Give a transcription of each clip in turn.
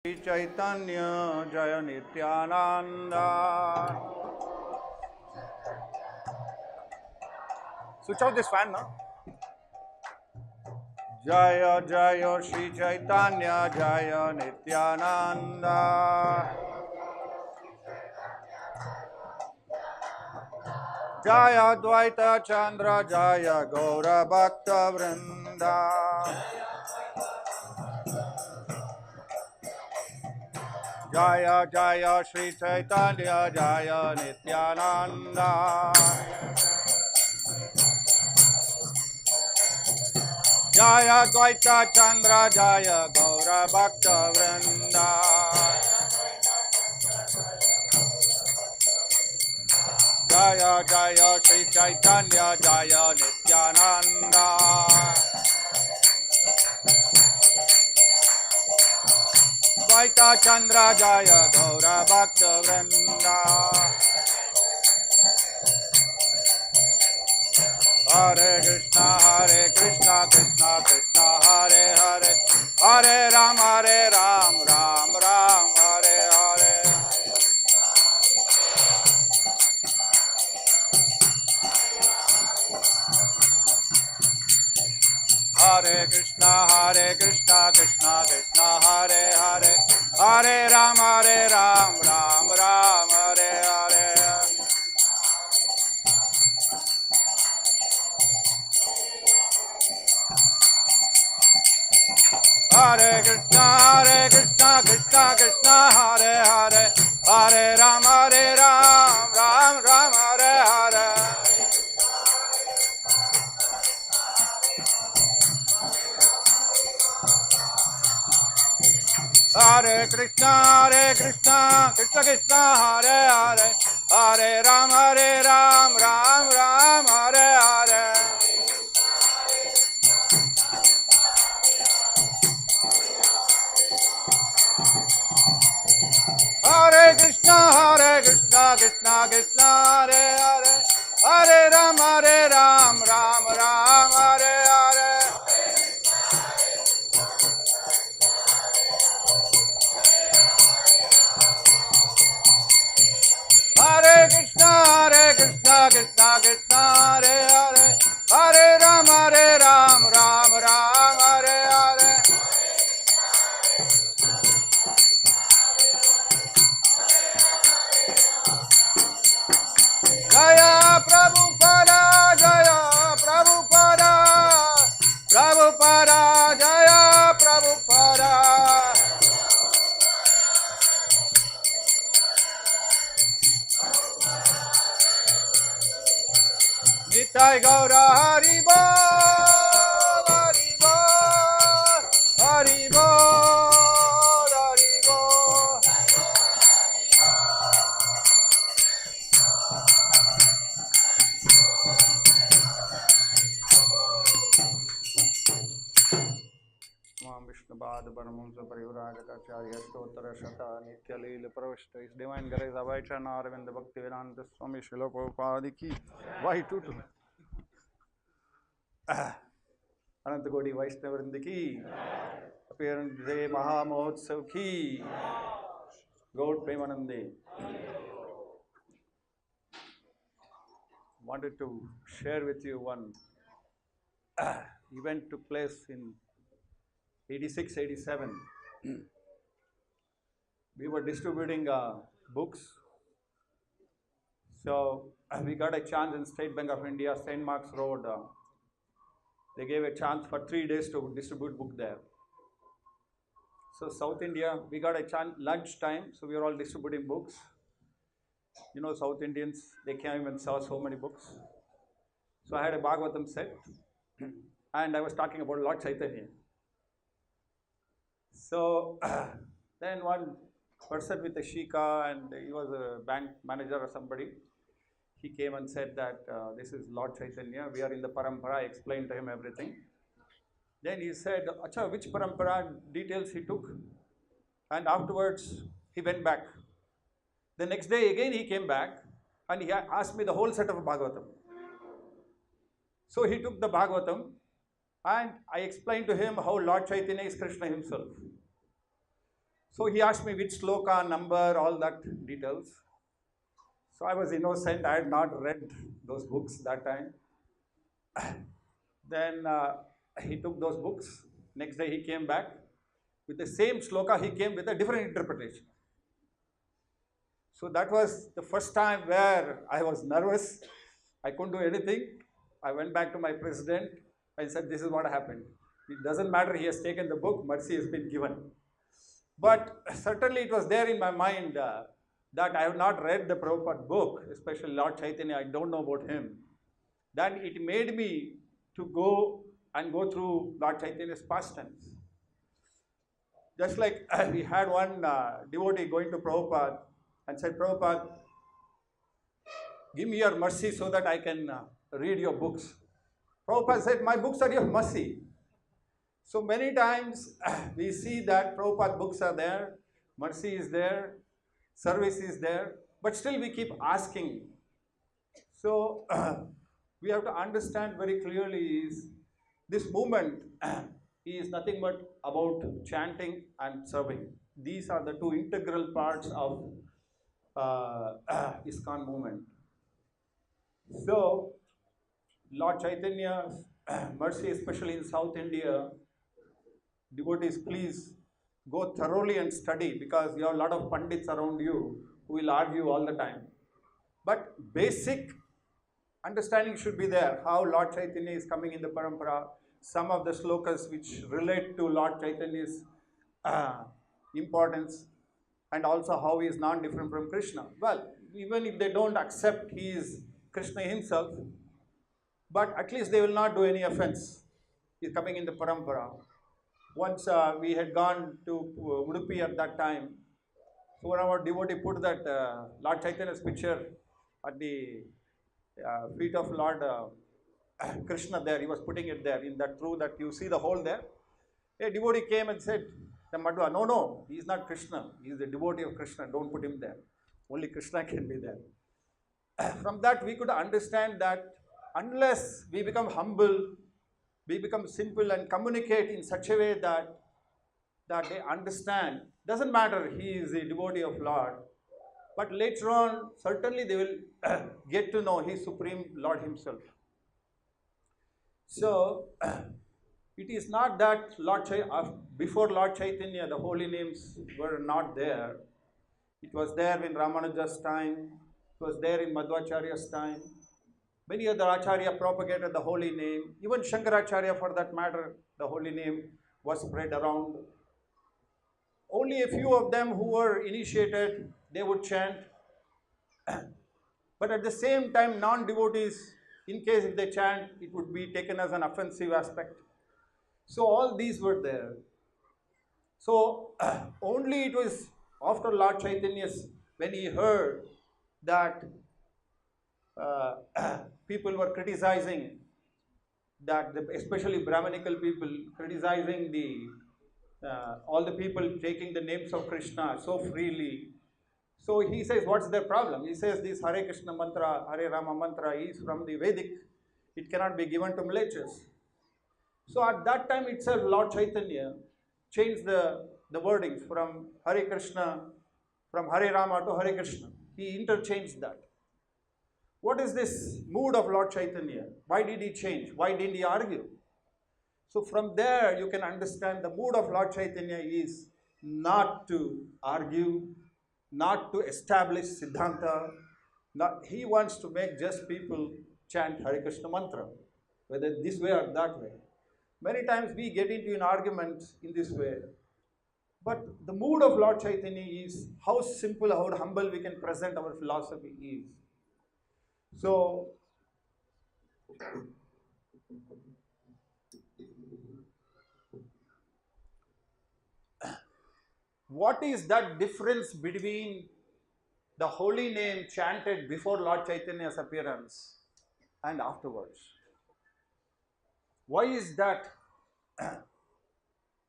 Shri Chaitanya Jaya Nityananda. Switch out this fan now. Jaya Jaya Shri Chaitanya Jaya Nityananda. Jaya Dvaita Chandra Jaya Gaura Bhakta Vrinda. Jaya Jaya Shri Chaitanya Jaya Nityananda. Jaya Dvaita Chandra Jaya Gaura Bhakta Vrinda. Jaya Jaya Shri Chaitanya Jaya Nityananda. Dvaita Chandra Jaya Gaura Bhakta Vrinda. Hare Krishna Krishna Krishna Hare Hare, Hare Ram Ram Ram Hare Hare. Hare Krishna Krishna Krishna Hare Hare, Hare Ram Ram Ram Hare Hare. Hare Krishna Krishna Krishna Hare Hare, Hare Ram Ram Ram Hare Hare. Hare Krishna Krishna Krishna Hare Hare, Hare Ram Ram Ram Hare Hare. Hare Krishna Krishna Krishna Hare Hare, Hare Ram Ram Hare Hare. Hare Krishna Krishna Krishna Hare Hare, Hare Ram Ram Hare Hare. Jaya Prabhupada Jaya Prabhupada, Prabhupada Jaya Prabhupada. Nitai Gaura Haribo, Haribo, Haribo, Haribo. Mam Vishnu Bad Paramunsa Parivuragakacharya Stotra Shata Nitya Leela Pravishta. His Divine Grace Abhaichana Arvinda Bhakti Vedanta Swami Srila Prabhupada ki. Why tutu? Ananta Godi Vaishnavrinda ki. Appearance Day Maha Mahotsav ki. Gaur Premanande. Wanted to share with you one event took place in 86, 87. We were distributing books. So we got a chance in State Bank of India, St. Mark's Road. They gave a chance for 3 days to distribute book there. So South India, we got a chance, lunch time, so we were all distributing books. You know, South Indians, they came and saw so many books. So I had a Bhagavatam set, and I was talking about Lord Chaitanya. So then one person with a shika, and he was a bank manager or somebody, he came and said that this is Lord Chaitanya, we are in the parampara. I explained to him everything. Then he said, Acha, which parampara details he took? And afterwards, he went back. The next day again he came back and he asked me the whole set of Bhagavatam. So he took the Bhagavatam and I explained to him how Lord Chaitanya is Krishna himself. So he asked me which sloka, number, all that details. So I was innocent, I had not read those books that time. Then he took those books. Next day he came back with the same sloka, he came with a different interpretation. So that was the first time where I was nervous. I couldn't do anything. I went back to my president. I said, this is what happened. It doesn't matter, he has taken the book, mercy has been given. But certainly it was there in my mind that I have not read the Prabhupada book, especially Lord Chaitanya, I don't know about him. Then it made me to go through Lord Chaitanya's pastimes. Just like we had one devotee going to Prabhupada and said, Prabhupada, give me your mercy so that I can read your books. Prabhupada said, my books are your mercy. So many times we see that Prabhupada books are there, mercy is there, service is there, but still we keep asking. So we have to understand very clearly is this movement is nothing but about chanting and serving. These are the two integral parts of ISKCON movement. So Lord Chaitanya's mercy, especially in South India, devotees, please go thoroughly and study, because you have a lot of pandits around you who will argue all the time. But basic understanding should be there, how Lord Chaitanya is coming in the parampara, some of the slokas which relate to Lord Chaitanya's importance, and also how he is non-different from Krishna. Well, even if they don't accept he is Krishna himself, but at least they will not do any offense. He is coming in the parampara. Once we had gone to Udupi at that time, so one of our devotee put that Lord Chaitanya's picture at the feet of Lord Krishna there. He was putting it there in that through that you see the hole there. A devotee came and said, Madhva, no, he is not Krishna. He is the devotee of Krishna. Don't put him there. Only Krishna can be there. From that we could understand that unless we become humble, we become simple and communicate in such a way that they understand. Doesn't matter he is a devotee of Lord, but later on certainly they will get to know he is Supreme Lord himself. So it is not that before Lord Chaitanya the holy names were not there. It was there in Ramanuja's time, it was there in Madhvacharya's time. Many other Acharya propagated the holy name. Even Shankaracharya, for that matter, the holy name was spread around. Only a few of them who were initiated, they would chant. But at the same time, non-devotees, in case if they chant, it would be taken as an offensive aspect. So all these were there. So only it was after Lord Chaitanya's, when he heard that people were criticizing, that especially Brahmanical people criticizing all the people taking the names of Krishna so freely. So he says, what's their problem? He says this Hare Krishna mantra, Hare Rama mantra is from the Vedic. It cannot be given to Malachas. So at that time itself, Lord Chaitanya changed the wordings from Hare Krishna, from Hare Rama to Hare Krishna. He interchanged that. What is this mood of Lord Chaitanya? Why did he change? Why didn't he argue? So from there you can understand the mood of Lord Chaitanya is not to argue, not to establish Siddhanta. He wants to make just people chant Hare Krishna mantra, whether this way or that way. Many times we get into an argument in this way. But the mood of Lord Chaitanya is how simple, how humble we can present our philosophy is. So, what is that difference between the holy name chanted before Lord Chaitanya's appearance and afterwards? Why is that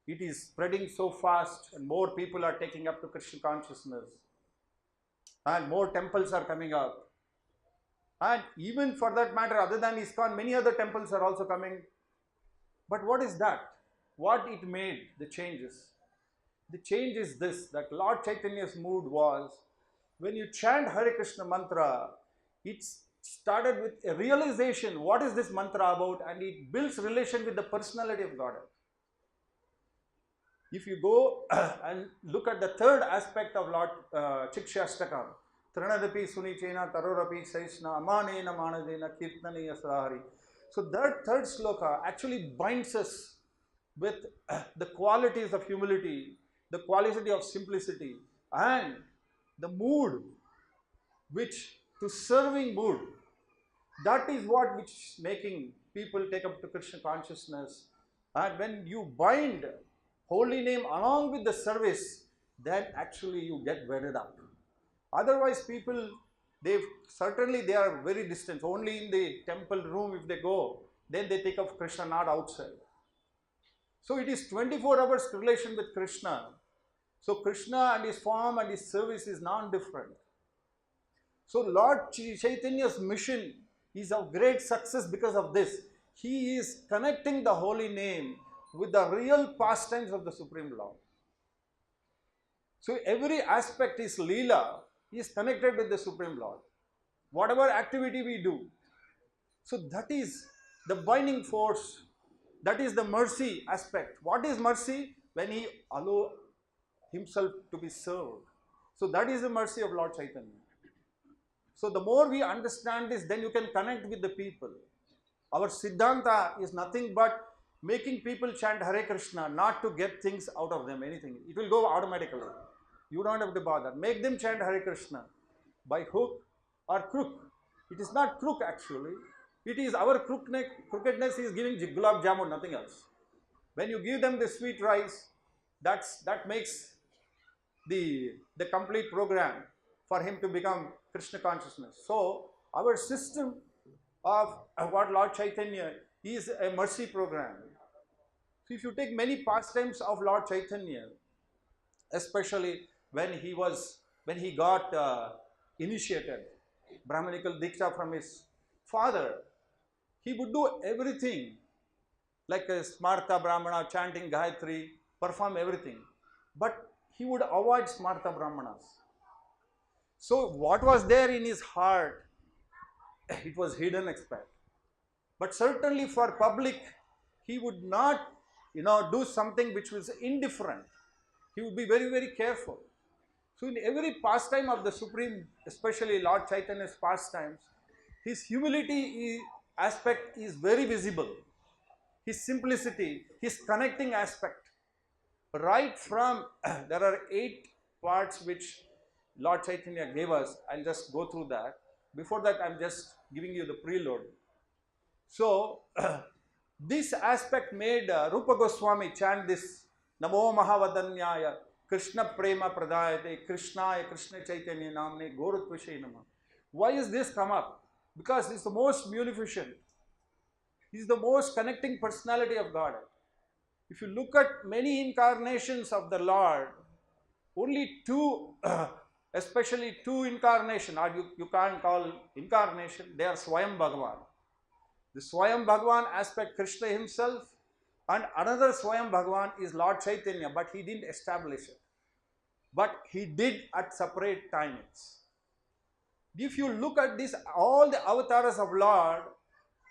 it is spreading so fast and more people are taking up to Krishna consciousness and more temples are coming up? And even for that matter, other than ISKCON, many other temples are also coming. But what is that? What it made the changes? The change is this, that Lord Chaitanya's mood was, when you chant Hare Krishna mantra, it started with a realization, what is this mantra about, and it builds relation with the personality of God. If you go and look at the third aspect of Lord Chikshastakam, Trinadapi Sunichena Tarorapi Saisna Amanena Manadena Kirtanaya Sarahari. So that third sloka actually binds us with the qualities of humility, the quality of simplicity, and the mood, which to serving mood. That is what which is making people take up to Krishna consciousness. And when you bind holy name along with the service, then actually you get wedded up. Otherwise, people, they are very distant. Only in the temple room if they go, then they think of Krishna, not outside. So it is 24 hours relation with Krishna. So Krishna and his form and his service is non-different. So Lord Chaitanya's mission is of great success because of this. He is connecting the holy name with the real pastimes of the Supreme Lord. So every aspect is Leela, is connected with the Supreme Lord. Whatever activity we do. So that is the binding force. That is the mercy aspect. What is mercy? When he allows himself to be served. So that is the mercy of Lord Chaitanya. So the more we understand this, then you can connect with the people. Our Siddhanta is nothing but making people chant Hare Krishna, not to get things out of them, anything. It will go automatically. You don't have to bother. Make them chant Hare Krishna by hook or crook. It is not crook actually. It is our crookedness is giving gulab jamun, nothing else. When you give them the sweet rice, that makes the complete program for him to become Krishna consciousness. So our system of what Lord Chaitanya is a mercy program. So if you take many pastimes of Lord Chaitanya, especially when he got initiated, Brahmanical Diksha from his father, he would do everything like a Smarta Brahmana, chanting Gayatri, perform everything. But he would avoid Smarta Brahmanas. So what was there in his heart, it was hidden aspect. But certainly for public, he would not, do something which was indifferent. He would be very, very careful. So in every pastime of the Supreme, especially Lord Chaitanya's pastimes, his humility aspect is very visible. His simplicity, his connecting aspect. Right from, there are 8 parts which Lord Chaitanya gave us. I'll just go through that. Before that, I'm just giving you the preload. So, this aspect made Rupa Goswami chant this Namo Mahavadanyaya Krishna Prema Pradayate Krishnaya Krishna Chaitanya Namne Gaura Nama. Why is this come up? Because it's the most munificent. He's the most connecting personality of God. If you look at many incarnations of the Lord, only 2, especially 2 incarnations, or you can't call incarnation, they are Swayam Bhagavan. The Swayam Bhagavan aspect, Krishna himself, and another Swayam Bhagavan is Lord Chaitanya, but he didn't establish it. But he did at separate timings. If you look at this, all the avatars of Lord,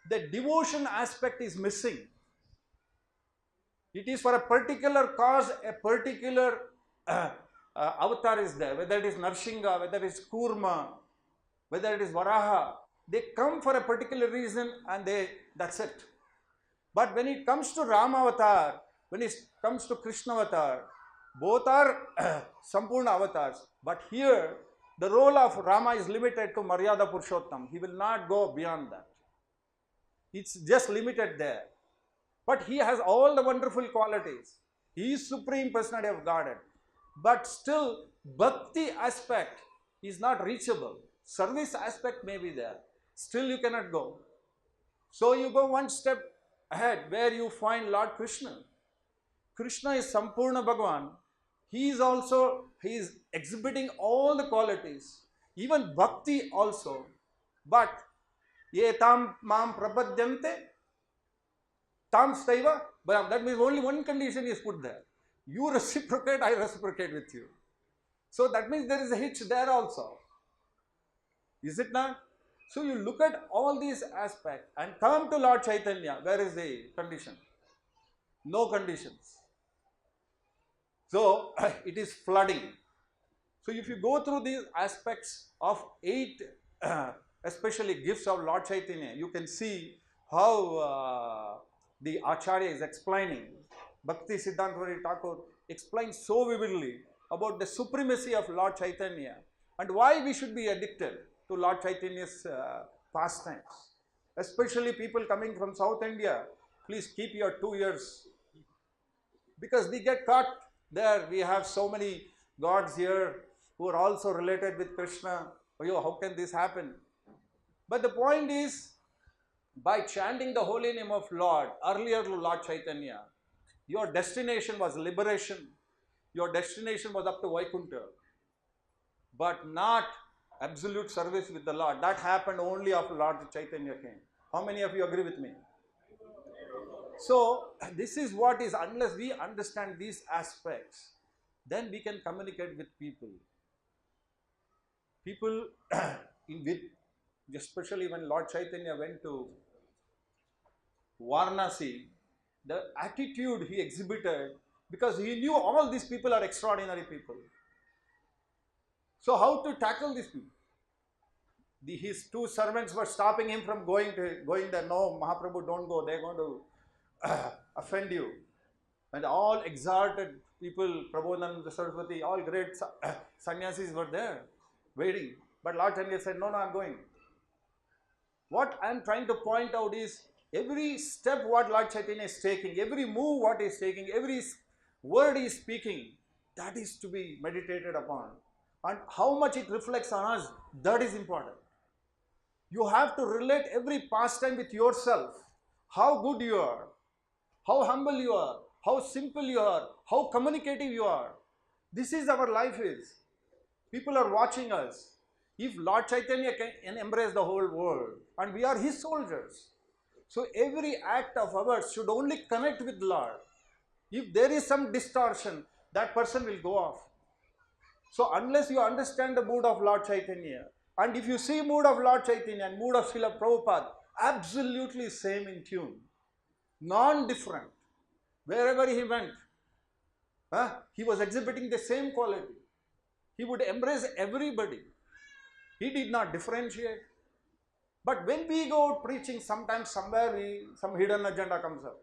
the devotion aspect is missing. It is for a particular cause, a particular avatar is there, whether it is Narsingha, whether it is Kurma, whether it is Varaha. They come for a particular reason and that's it. But when it comes to Rama avatar, when it comes to Krishna avatar, both are Sampurna avatars. But here, the role of Rama is limited to Maryada Purushottam. He will not go beyond that. It's just limited there. But he has all the wonderful qualities. He is Supreme Personality of Godhead. But still, Bhakti aspect is not reachable. Service aspect may be there. Still you cannot go. So you go one step ahead where you find Lord Krishna. Krishna is Sampurna Bhagavan. He is exhibiting all the qualities. Even Bhakti also. But Ye tam mam prapadyante tam staiva. That means only one condition is put there. You reciprocate, I reciprocate with you. So that means there is a hitch there also. Is it not? So you look at all these aspects and come to Lord Chaitanya. Where is the condition? No conditions. So it is flooding. So if you go through these aspects of 8 especially gifts of Lord Chaitanya, you can see how the Acharya is explaining. Bhakti Siddhanta Thakur explains so vividly about the supremacy of Lord Chaitanya and why we should be addicted to Lord Chaitanya's pastimes. Especially people coming from South India, please keep your 2 ears, because we get caught there. We have so many gods here who are also related with Krishna. Oh, how can this happen? But the point is, by chanting the holy name of Lord, earlier Lord Chaitanya, your destination was liberation. Your destination was up to Vaikuntha. But not absolute service with the Lord. That happened only after Lord Chaitanya came. How many of you agree with me? So, this is what is, unless we understand these aspects, then we can communicate with people. People especially when Lord Chaitanya went to Varanasi, the attitude he exhibited, because he knew all these people are extraordinary people. So how to tackle these people? His 2 servants were stopping him from going there. No, Mahaprabhu, don't go. They're going to offend you. And all exalted people, Prabodhananda, Saraswati, all great sannyasis were there waiting. But Lord Chaitanya said, no, I'm going. What I'm trying to point out is, every step what Lord Chaitanya is taking, every move what he is taking, every word he is speaking, that is to be meditated upon. And how much it reflects on us, that is important. You have to relate every pastime with yourself. How good you are, how humble you are, how simple you are, how communicative you are. This is our life is. People are watching us. If Lord Chaitanya can embrace the whole world, and we are his soldiers, so every act of ours should only connect with Lord. If there is some distortion, that person will go off. So unless you understand the mood of Lord Chaitanya, and if you see mood of Lord Chaitanya and mood of Srila Prabhupada, absolutely same in tune, non-different. Wherever he went, he was exhibiting the same quality. He would embrace everybody. He did not differentiate. But when we go out preaching, sometimes somewhere some hidden agenda comes up.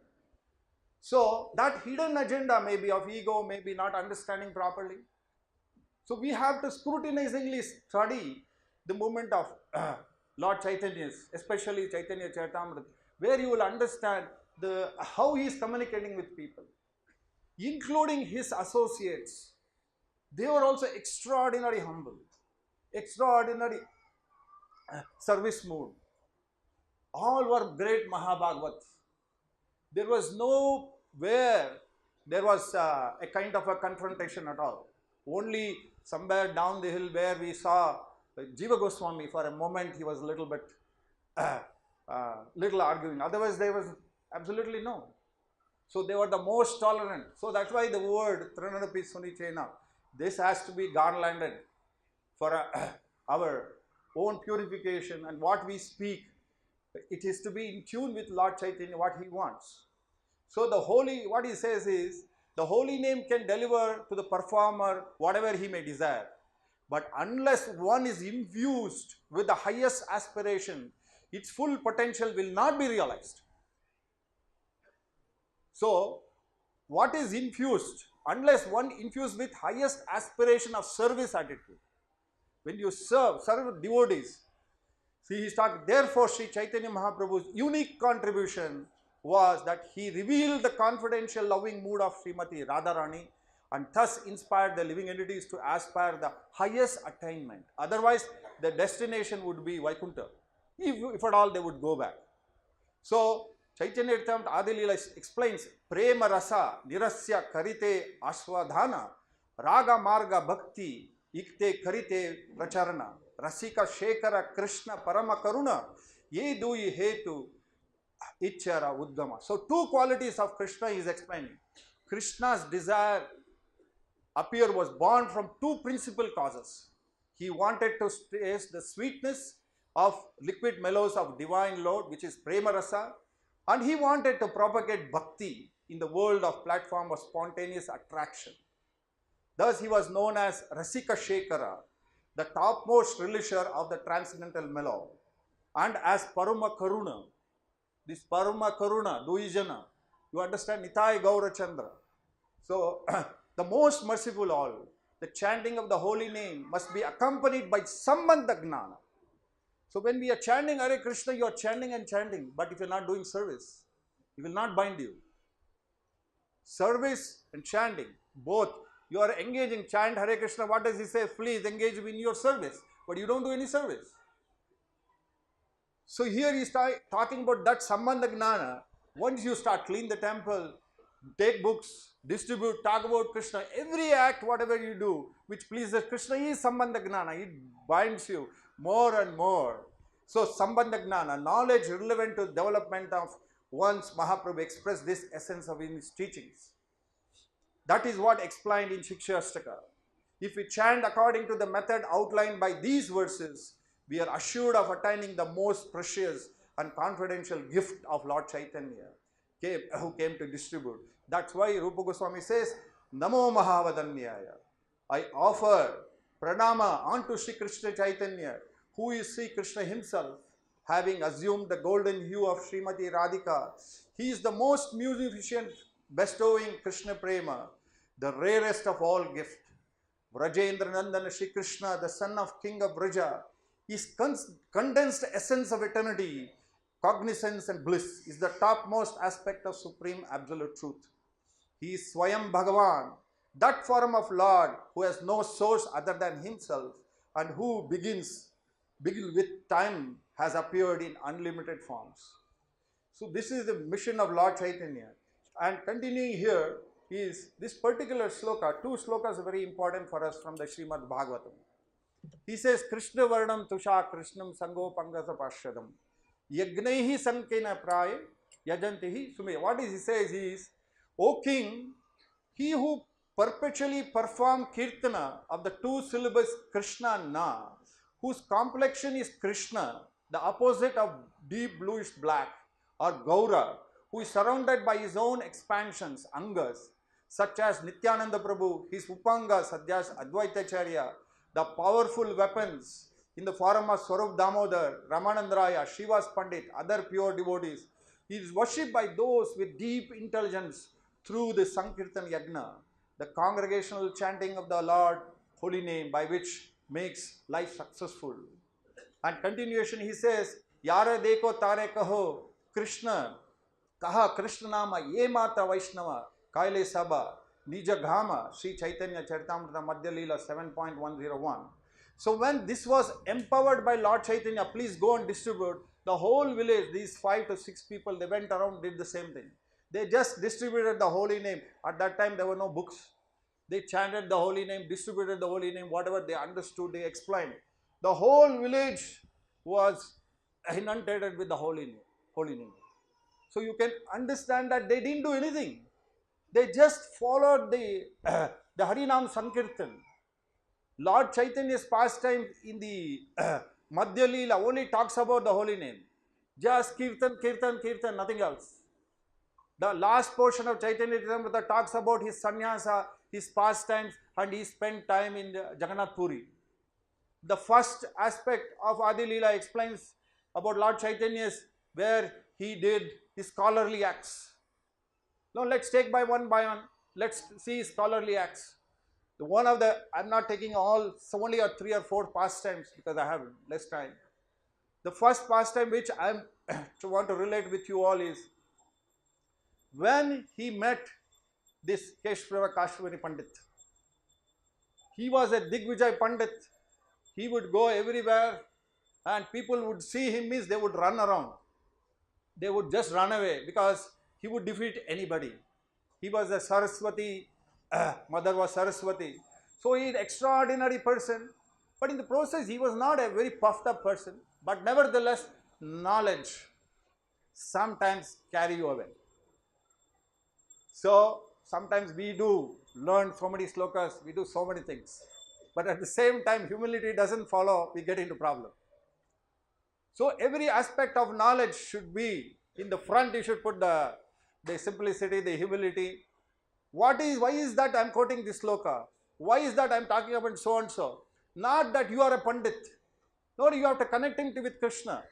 So that hidden agenda may be of ego, maybe not understanding properly. So we have to scrutinizingly study the movement of Lord Chaitanya's, especially Chaitanya Charitamrita, where you will understand how he is communicating with people, including his associates. They were also extraordinary humble, extraordinary service mood. All were great Mahabhagavats. There was nowhere there was a kind of a confrontation at all. Only somewhere down the hill where we saw Jiva Goswami, for a moment he was a little bit little arguing. Otherwise there was absolutely no. So they were the most tolerant. So that's why the word Trinadapi Sunichena, this has to be garlanded for our own purification, and what we speak, it is to be in tune with Lord Chaitanya, what he wants. So the holy, what he says is, the holy name can deliver to the performer whatever he may desire. But unless one is infused with the highest aspiration, its full potential will not be realized. So, what is infused? Unless one infused with highest aspiration of service attitude. When you serve devotees, see, he talking, therefore Sri Chaitanya Mahaprabhu's unique contribution was that he revealed the confidential loving mood of Srimati Radharani and thus inspired the living entities to aspire the highest attainment. Otherwise, the destination would be Vaikuntha, if at all they would go back. So, Chaitanya Charitamrita Adilila explains, Prema Rasa Nirasya Karite Aswadhana Raga Marga Bhakti Ikte Karite Pracharana Rasika Shekara Krishna Parama Karuna Ye Dui Hetu Ichara Uddhama. So, 2 qualities of Krishna he is explaining. Krishna's desire appear was born from two principal causes. He wanted to taste the sweetness of liquid mellows of divine Lord, which is Prema Rasa, and he wanted to propagate bhakti in the world of platform of spontaneous attraction. Thus, he was known as Rasika Shekara, the topmost relisher of the transcendental mellow, and as Parama Karuna. This Parama Karuna, Duijana, you understand, Nitai Gaura Chandra. So, the most merciful all, the chanting of the holy name must be accompanied by Sambandha Gnana. So, when we are chanting Hare Krishna, you are chanting and chanting, but if you are not doing service, he will not bind you. Service and chanting, both. You are engaging, chant Hare Krishna, what does he say? Please engage in your service, but you don't do any service. So here he is talking about that Sambandha Gnana. Once you start clean the temple, take books, distribute, talk about Krishna, every act, whatever you do, which pleases Krishna is Sambandha Gnana. It binds you more and more. So Sambandha Gnana, knowledge relevant to development of one's Mahaprabhu expressed this essence of his teachings. That is what explained in Shiksha Ashtaka. If we chant according to the method outlined by these verses, we are assured of attaining the most precious and confidential gift of Lord Chaitanya, who came to distribute. That's why Rupa Goswami says, Namo Mahavadanyaya. I offer pranama unto Sri Krishna Chaitanya, who is Sri Krishna himself, having assumed the golden hue of Srimati Radhika. He is the most munificent, bestowing Krishna Prema, the rarest of all gifts. Vrajendra Nandana Shri Krishna, the son of King of Vraja, his condensed essence of eternity, cognizance and bliss, is the topmost aspect of supreme absolute truth. He is Swayam Bhagavan, that form of Lord who has no source other than himself and who begins with time, has appeared in unlimited forms. So this is the mission of Lord Chaitanya. And continuing here is this particular sloka. Two slokas are very important for us from the Srimad Bhagavatam. He says, Krishna Varnam Tusha Krishnam Sango Pangasa Pashadam Yagnehi Sankena Praya Yajantihi Sume. What he says is, O king, he who perpetually perform kirtana of the two syllables Krishna Na, whose complexion is Krishna, the opposite of deep bluish black, or Gaura, who is surrounded by his own expansions, Angas, such as Nityananda Prabhu, his Upanga, Sadhyas Advaitacharya, the powerful weapons in the form of Swarup Damodar, Ramanandraya, Shivas Pandit, other pure devotees. He is worshipped by those with deep intelligence through the Sankirtan Yagna, the congregational chanting of the Lord holy name, by which makes life successful. And continuation he says, Yara deko tare kaho Krishna, kaha Krishna nama ye mata Vaishnava, Kaile Sabha, Nija Ghama, Sri Chaitanya Charitamrita Madhya Leela 7.101. So when this was empowered by Lord Chaitanya, please go and distribute, the whole village, these 5 to 6 people, they went around, did the same thing. They just distributed the holy name. At that time there were no books. They chanted the holy name, distributed the holy name, whatever they understood, they explained. The whole village was inundated with the holy name. So you can understand that they didn't do anything. They just followed the Harinam Sankirtan. Lord Chaitanya's pastime in the Madhya Leela only talks about the holy name. Just Kirtan, Kirtan, Kirtan, nothing else. The last portion of Chaitanya Charitamrita talks about his sannyasa, his pastimes, and he spent time in Jagannath Puri. The first aspect of Adi Leela explains about Lord Chaitanya's, where he did his scholarly acts. Now let's take by one, let's see scholarly acts. One of the, I'm not taking all, so only 3 or 4 pastimes because I have less time. The first pastime which I want to relate with you all is, when he met this Keshprava Kashmiri Pandit, he was a Digvijay Pandit. He would go everywhere and people would see him, means they would run around. They would just run away because he would defeat anybody. He was a Saraswati, mother was Saraswati. So he is an extraordinary person, but in the process he was not a very puffed up person, but nevertheless knowledge sometimes carry you away. So sometimes we do learn so many slokas, we do so many things. But at the same time, humility doesn't follow, we get into problem. So every aspect of knowledge should be in the front. You should put the simplicity, the humility. Why is that I am quoting this sloka? Why is that I am talking about so and so? Not that you are a pandit. No, you have to connect him with Krishna.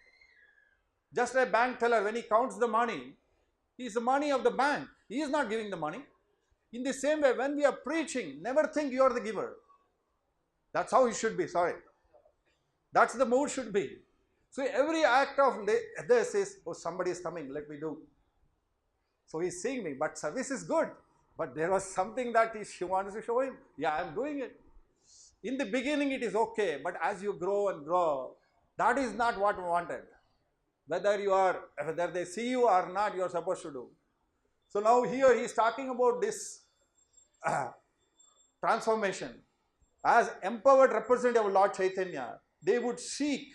Just a bank teller, when he counts the money, he is the money of the bank. He is not giving the money. In the same way, when we are preaching, never think you are the giver. That's how it should be, sorry. That's the mood should be. So every act of this is, oh, somebody is coming, let me do. So he's seeing me, but service is good. But there was something that she wants to show him. Yeah, I'm doing it. In the beginning it is okay, but as you grow and grow, that is not what we wanted. Whether they see you or not, you are supposed to do. So now here he is talking about this transformation. As empowered representative of Lord Chaitanya, they would seek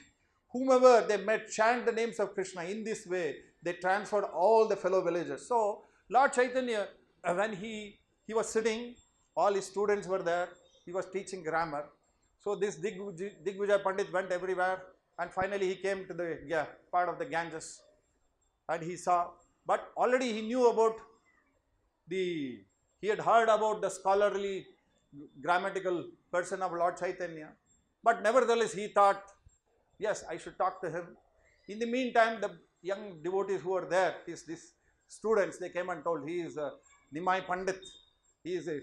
whomever they met, chant the names of Krishna. In this way, they transferred all the fellow villagers. So Lord Chaitanya, when he was sitting, all his students were there, he was teaching grammar. So this Digvijay Pandit went everywhere, and finally he came to the part of the Ganges, and he saw, but already he knew about he had heard about the scholarly grammatical person of Lord Chaitanya, but nevertheless he thought, yes, I should talk to him. In the meantime, the young devotees who were there, these students, they came and told, he is a Nimai Pandit. He is a,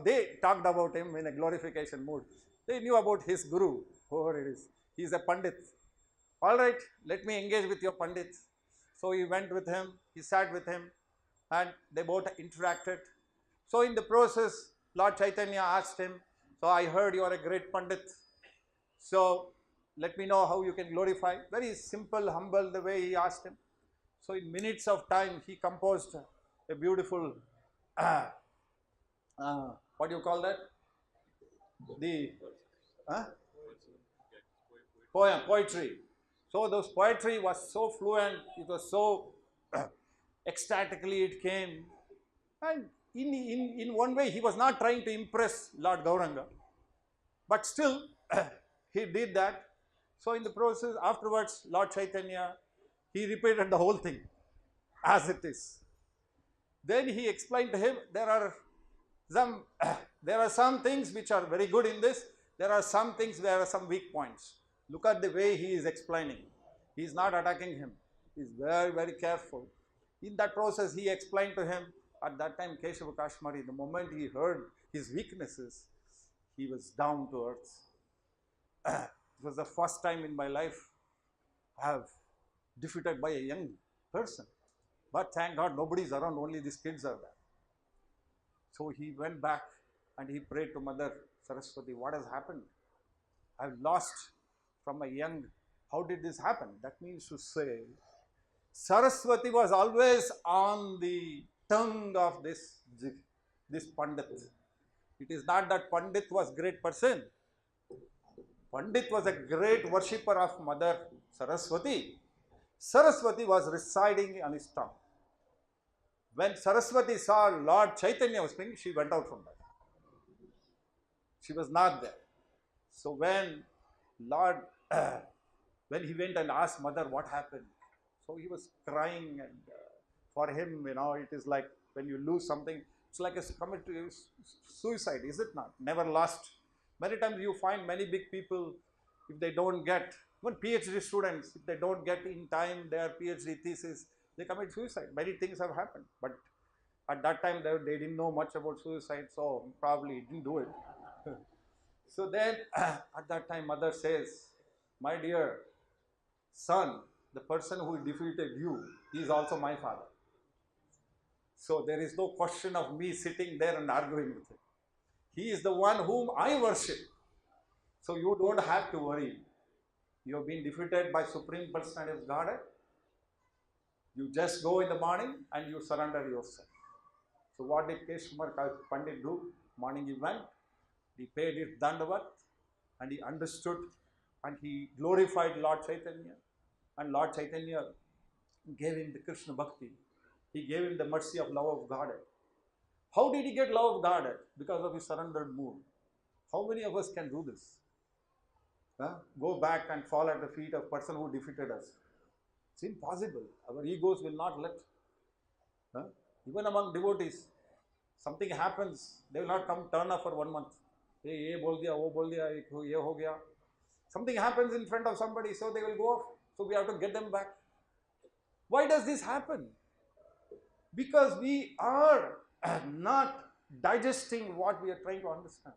they talked about him in a glorification mood. They knew about his guru, whoever it is. He is a Pandit. All right, let me engage with your Pandit. So he went with him, he sat with him, and they both interacted. So in the process, Lord Chaitanya asked him, so I heard you are a great Pandit. So let me know how you can glorify. Very simple, humble, the way he asked him. So in minutes of time, he composed a beautiful, what do you call that? The poetry. So those poetry was so fluent, it was so ecstatically it came. And in one way, he was not trying to impress Lord Gauranga. But still, he did that. So in the process, afterwards, Lord Chaitanya, he repeated the whole thing as it is. Then he explained to him, there are some things which are very good in this. There are some things, there are some weak points. Look at the way he is explaining. He is not attacking him. He is very, very careful. In that process, he explained to him, at that time, Keshava Kashmari, the moment he heard his weaknesses, he was down to earth. It was the first time in my life I have defeated by a young person. But thank God nobody is around, only these kids are there. So he went back and he prayed to Mother Saraswati, what has happened? I have lost from a young, how did this happen? That means to say, Saraswati was always on the tongue of this Pandit. It is not that Pandit was great person. Pandit was a great worshipper of Mother Saraswati. Saraswati was residing on his tongue. When Saraswati saw Lord Chaitanya was speaking, she went out from that. She was not there. So when when he went and asked Mother what happened, so he was crying, and for him, it is like when you lose something, it's like a commit to suicide, is it not? Never lost. Many times you find many big people, if they don't get, even PhD students, if they don't get in time their PhD thesis, they commit suicide. Many things have happened, but at that time they didn't know much about suicide, so probably didn't do it. So then at that time Mother says, my dear son, the person who defeated you, he is also my father. So there is no question of me sitting there and arguing with him. He is the one whom I worship. So you don't have to worry. You have been defeated by Supreme Personality of Godhead. You just go in the morning and you surrender yourself. So what did Keshmar Pandit do? Morning he went, he paid his Dandavat, and he understood, and he glorified Lord Chaitanya. And Lord Chaitanya gave him the Krishna Bhakti. He gave him the mercy of love of Godhead. How did he get love of God? Because of his surrendered mood. How many of us can do this? Go back and fall at the feet of person who defeated us. It's impossible. Our egos will not let. Even among devotees, something happens, they will not come turn up for 1 month. Hey, ye bol diya, wo bol diya, ye ho gaya. Something happens in front of somebody, so they will go off. So we have to get them back. Why does this happen? Because we are not digesting what we are trying to understand.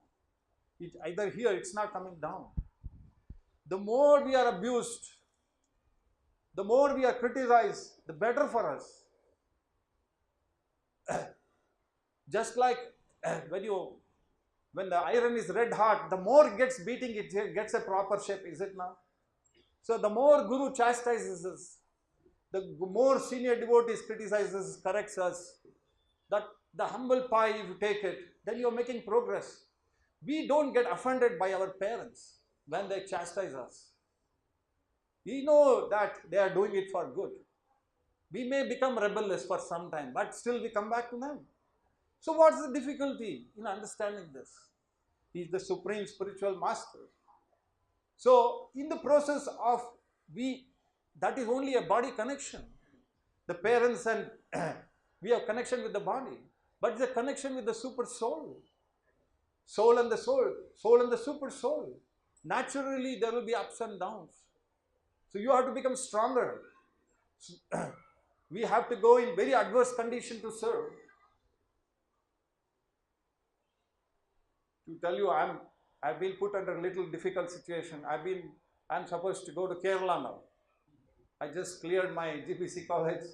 It's either here, it's not coming down. The more we are abused, the more we are criticized, the better for us. Just like when the iron is red hot, the more it gets beating, it gets a proper shape, is it not? So the more Guru chastises us, the more senior devotees criticizes, corrects us, that the humble pie, if you take it, then you are making progress. We don't get offended by our parents when they chastise us. We know that they are doing it for good. We may become rebellious for some time, but still we come back to them. So what's the difficulty in understanding this? He is the supreme spiritual master. So in the process of that is only a body connection. The parents and we have connection with the body, but it's a connection with the super soul. Soul and the soul, soul and the super soul. Naturally there will be ups and downs. So you have to become stronger. We have to go in very adverse condition to serve. To tell you, I've been put under a little difficult situation. I'm supposed to go to Kerala now. I just cleared my GPC college.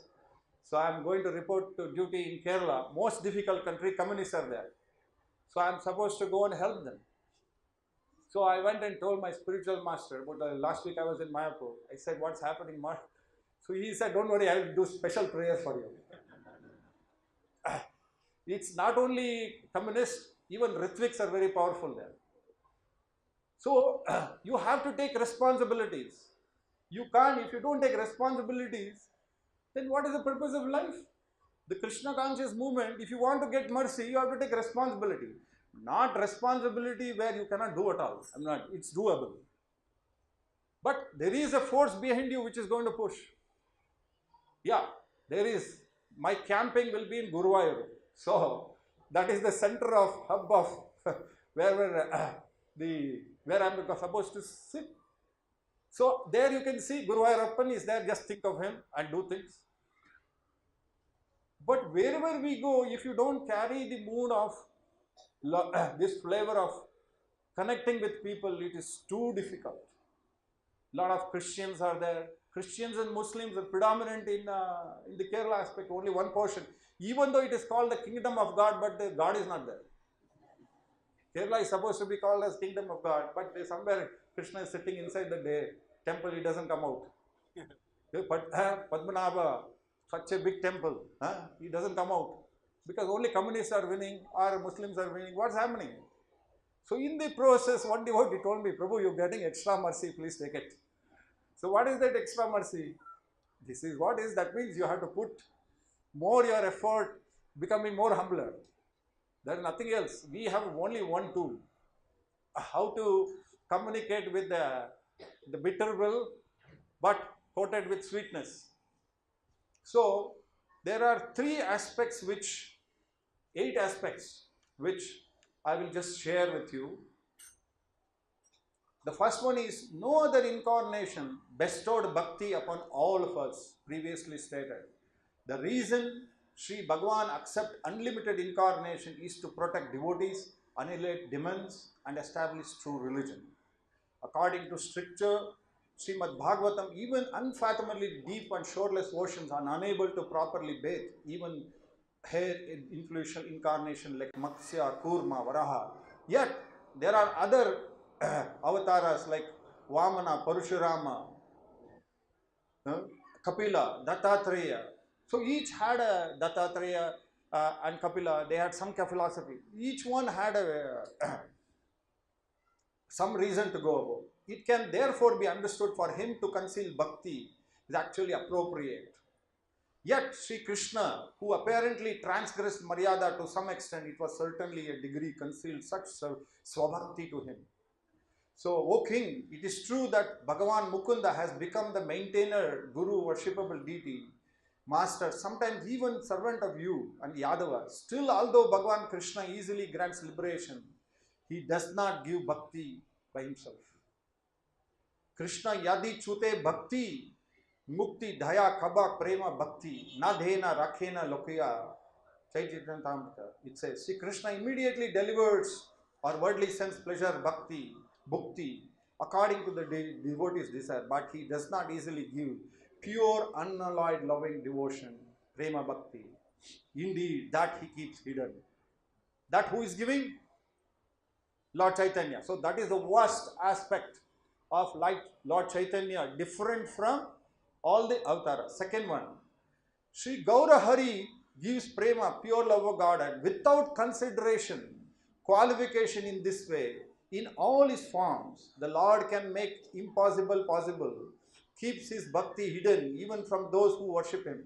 So I'm going to report to duty in Kerala. Most difficult country, communists are there. So I'm supposed to go and help them. So I went and told my spiritual master, but last week I was in Mayapur. I said, what's happening, Mark? So he said, don't worry, I will do special prayers for you. It's not only communists, even Ritviks are very powerful there. So you have to take responsibilities. You can't, if you don't take responsibilities, then what is the purpose of life? The Krishna conscious movement, if you want to get mercy, you have to take responsibility. Not responsibility where you cannot do at all. It's doable. But there is a force behind you which is going to push. Yeah, there is. My camping will be in Guruvayur. So that is the center of hub of where I'm supposed to sit. So there you can see Guruvayurappan is there, just think of him and do things. But wherever we go, if you don't carry the mood of this flavor of connecting with people, it is too difficult. A lot of Christians are there. Christians and Muslims are predominant in the Kerala aspect, only one portion. Even though it is called the kingdom of God, but God is not there. Kerala is supposed to be called as kingdom of God, but somewhere Krishna is sitting inside the temple, he doesn't come out. Padmanabha, such a big temple, he doesn't come out. Because only communists are winning or Muslims are winning. What's happening? So in the process, one devotee told me, Prabhu, you're getting extra mercy, please take it. So what is that extra mercy? This is what is, that means you have to put more your effort, becoming more humbler. There is nothing else. We have only one tool. How to communicate with the bitter will, but coated with sweetness. So there are 8 aspects which I will just share with you. The first one is, no other incarnation bestowed bhakti upon all of us, previously stated. The reason Sri Bhagavan accept unlimited incarnation is to protect devotees, annihilate demons, and establish true religion. According to scripture, Srimad Bhagavatam, even unfathomably deep and shoreless oceans are unable to properly bathe, even here influential incarnation like Matsya, Kurma, Varaha. Yet, there are other avatars like Vamana, Parashurama, Kapila, Dattatreya. So each had a Dattatreya and Kapila, they had some philosophy. Each one had some reason to go about. It can therefore be understood for him to conceal bhakti is actually appropriate. Yet Sri Krishna, who apparently transgressed Maryada to some extent, it was certainly a degree concealed such swabhakti to him. So, O king, it is true that Bhagavan Mukunda has become the maintainer, guru, worshipable deity, master, sometimes even servant of you and Yadava. Still, although Bhagavan Krishna easily grants liberation, he does not give bhakti by himself. Krishna yadi chute bhakti mukti dhaya kaba prema bhakti nadhena rakhena lokya. Chaitanya, it says, Sri Krishna immediately delivers or worldly sense pleasure bhakti, bhukti, according to the devotee's desire, but he does not easily give pure, unalloyed, loving devotion, prema bhakti. Indeed, that he keeps hidden. That who is giving? Lord Chaitanya. So that is the worst aspect of Lord Chaitanya, different from all the avatars. Second one, Sri Gaura Hari gives prema, pure love of God, and without consideration, qualification in this way, in all his forms, the Lord can make impossible possible, keeps his bhakti hidden even from those who worship him.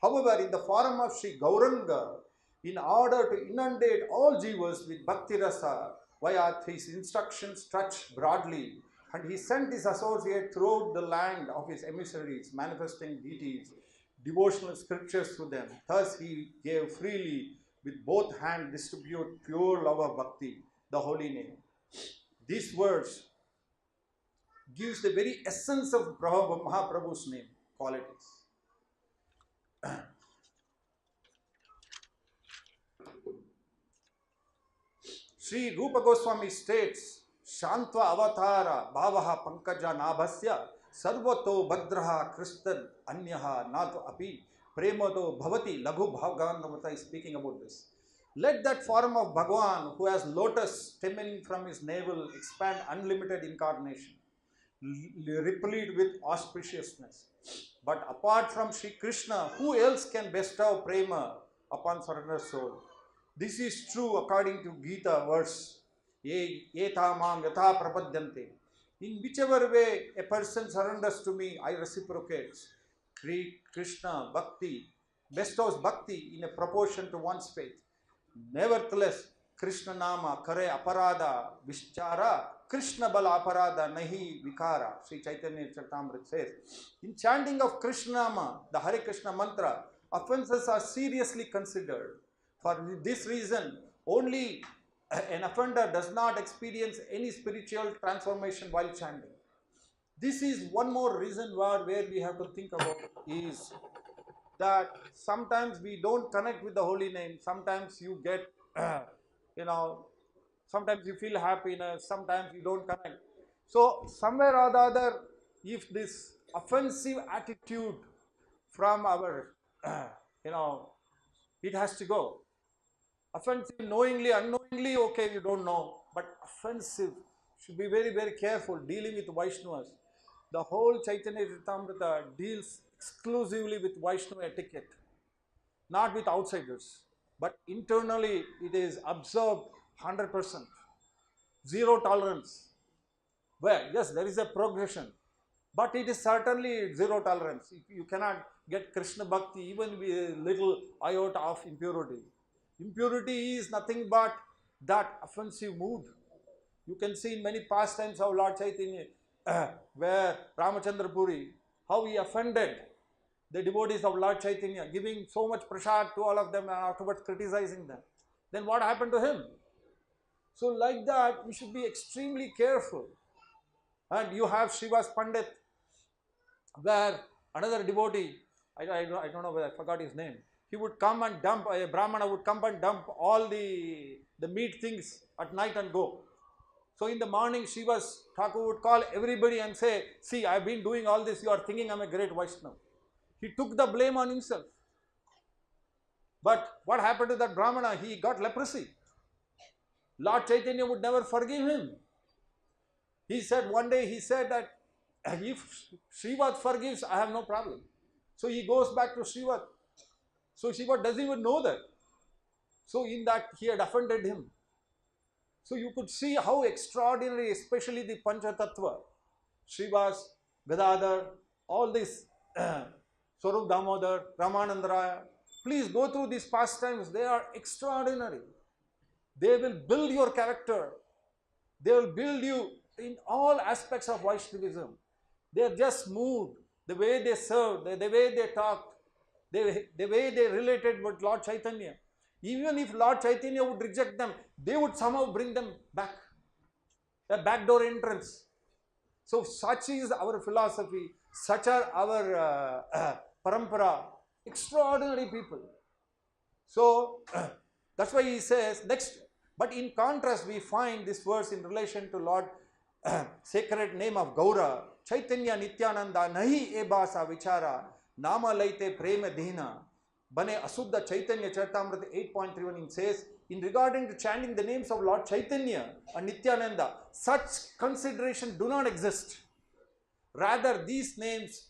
However, in the form of Sri Gauranga, in order to inundate all jivas with bhakti rasa, via his instructions stretched broadly, and he sent his associate throughout the land of his emissaries, manifesting deities, devotional scriptures to them. Thus he gave freely, with both hands distribute pure love of bhakti, the holy name. These words gives the very essence of Mahaprabhu's name, qualities. Sri Rupa Goswami states, Shantva avatara bhavaha pankaja nabhasya sarvato bhadraha kristan anyaha natu api premato bhavati laghu bhagavandamata is speaking about this. Let that form of Bhagavan who has lotus stemming from his navel expand unlimited incarnation, replete with auspiciousness. But apart from Sri Krishna, who else can bestow prema upon surrendered soul? This is true according to Gita verse, Etamam yatha prapadyante. In whichever way a person surrenders to me, I reciprocate. Krishna bhakti bestows bhakti in a proportion to one's faith. Nevertheless, Krishna nama kare aparada vichara Krishna bala aparada nahi vikara. Sri Chaitanya Charitamrita says, in chanting of Krishna nama, the Hare Krishna mantra, offenses are seriously considered. For this reason, only an offender does not experience any spiritual transformation while chanting. This is one more reason where we have to think about is that sometimes we don't connect with the holy name. Sometimes you get, sometimes you feel happiness, sometimes you don't connect. So somewhere or the other, if this offensive attitude from our, it has to go. Offensive, knowingly, unknowingly, okay, you don't know. But offensive, should be very, very careful dealing with Vaishnavas. The whole Chaitanya Charitamrita deals exclusively with Vaishnava etiquette, not with outsiders. But internally, it is observed 100%. Zero tolerance. Well, yes, there is a progression. But it is certainly zero tolerance. You cannot get Krishna Bhakti even with a little iota of impurity. Impurity is nothing but that offensive mood. You can see in many pastimes of Lord Chaitanya, where Ramachandra Puri, how he offended the devotees of Lord Chaitanya, giving so much prasad to all of them and afterwards criticizing them. Then what happened to him? So like that, we should be extremely careful. And you have Srivas Pandit, where another devotee, I don't know whether I forgot his name, he would come and dump, a Brahmana would come and dump all the meat things at night and go. So in the morning, Srivas Thakur would call everybody and say, see, I have been doing all this, you are thinking I am a great Vaishnava. He took the blame on himself. But what happened to that Brahmana? He got leprosy. Lord Chaitanya would never forgive him. He said, one day he said that if Srivat forgives, I have no problem. So he goes back to Srivat. So Srivat doesn't even know that. So in that he had offended him. So you could see how extraordinary, especially the Panchatattva, Srivas, Gadadhar, all these Swarup Damodar, Ramananda Raya. Please go through these pastimes. They are extraordinary. They will build your character. They will build you in all aspects of Vaishnavism. They are just moved. The way they served, the way they talked, the way they related with Lord Chaitanya. Even if Lord Chaitanya would reject them, they would somehow bring them back. A backdoor entrance. So such is our philosophy, such are our parampara, extraordinary people. So that's why he says next, but in contrast we find this verse in relation to Lord sacred name of Gaura, Chaitanya Nityananda nahi e basa vichara, nama laite prema dina, bane asuddha Chaitanya Charitamrita 8.31 says, in regarding to chanting the names of Lord Chaitanya and Nityananda, such consideration do not exist. Rather, these names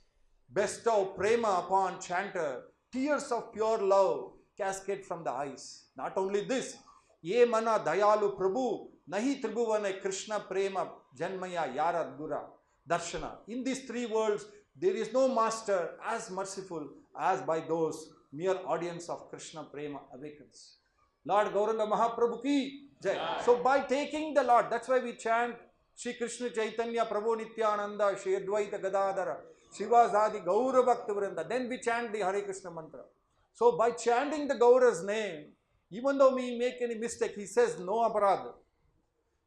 bestow prema upon chanter, tears of pure love cascade from the eyes. Not only this, ye mana dayalu prabhu, nahi tribhuvane Krishna prema janmaya yara dura darshana. In these three worlds, there is no master as merciful as by those mere audience of Krishna prema awakens. Lord Gauranga Mahaprabhu ki jai. So by taking the Lord, that's why we chant Shri Krishna Chaitanya Prabhu Nityananda Shri Advaita Gadadhara Shivasadi Gaura Bhakta Vrinda. Then we chant the Hare Krishna mantra. So by chanting the Gaura's name, even though we make any mistake, he says no aparadha.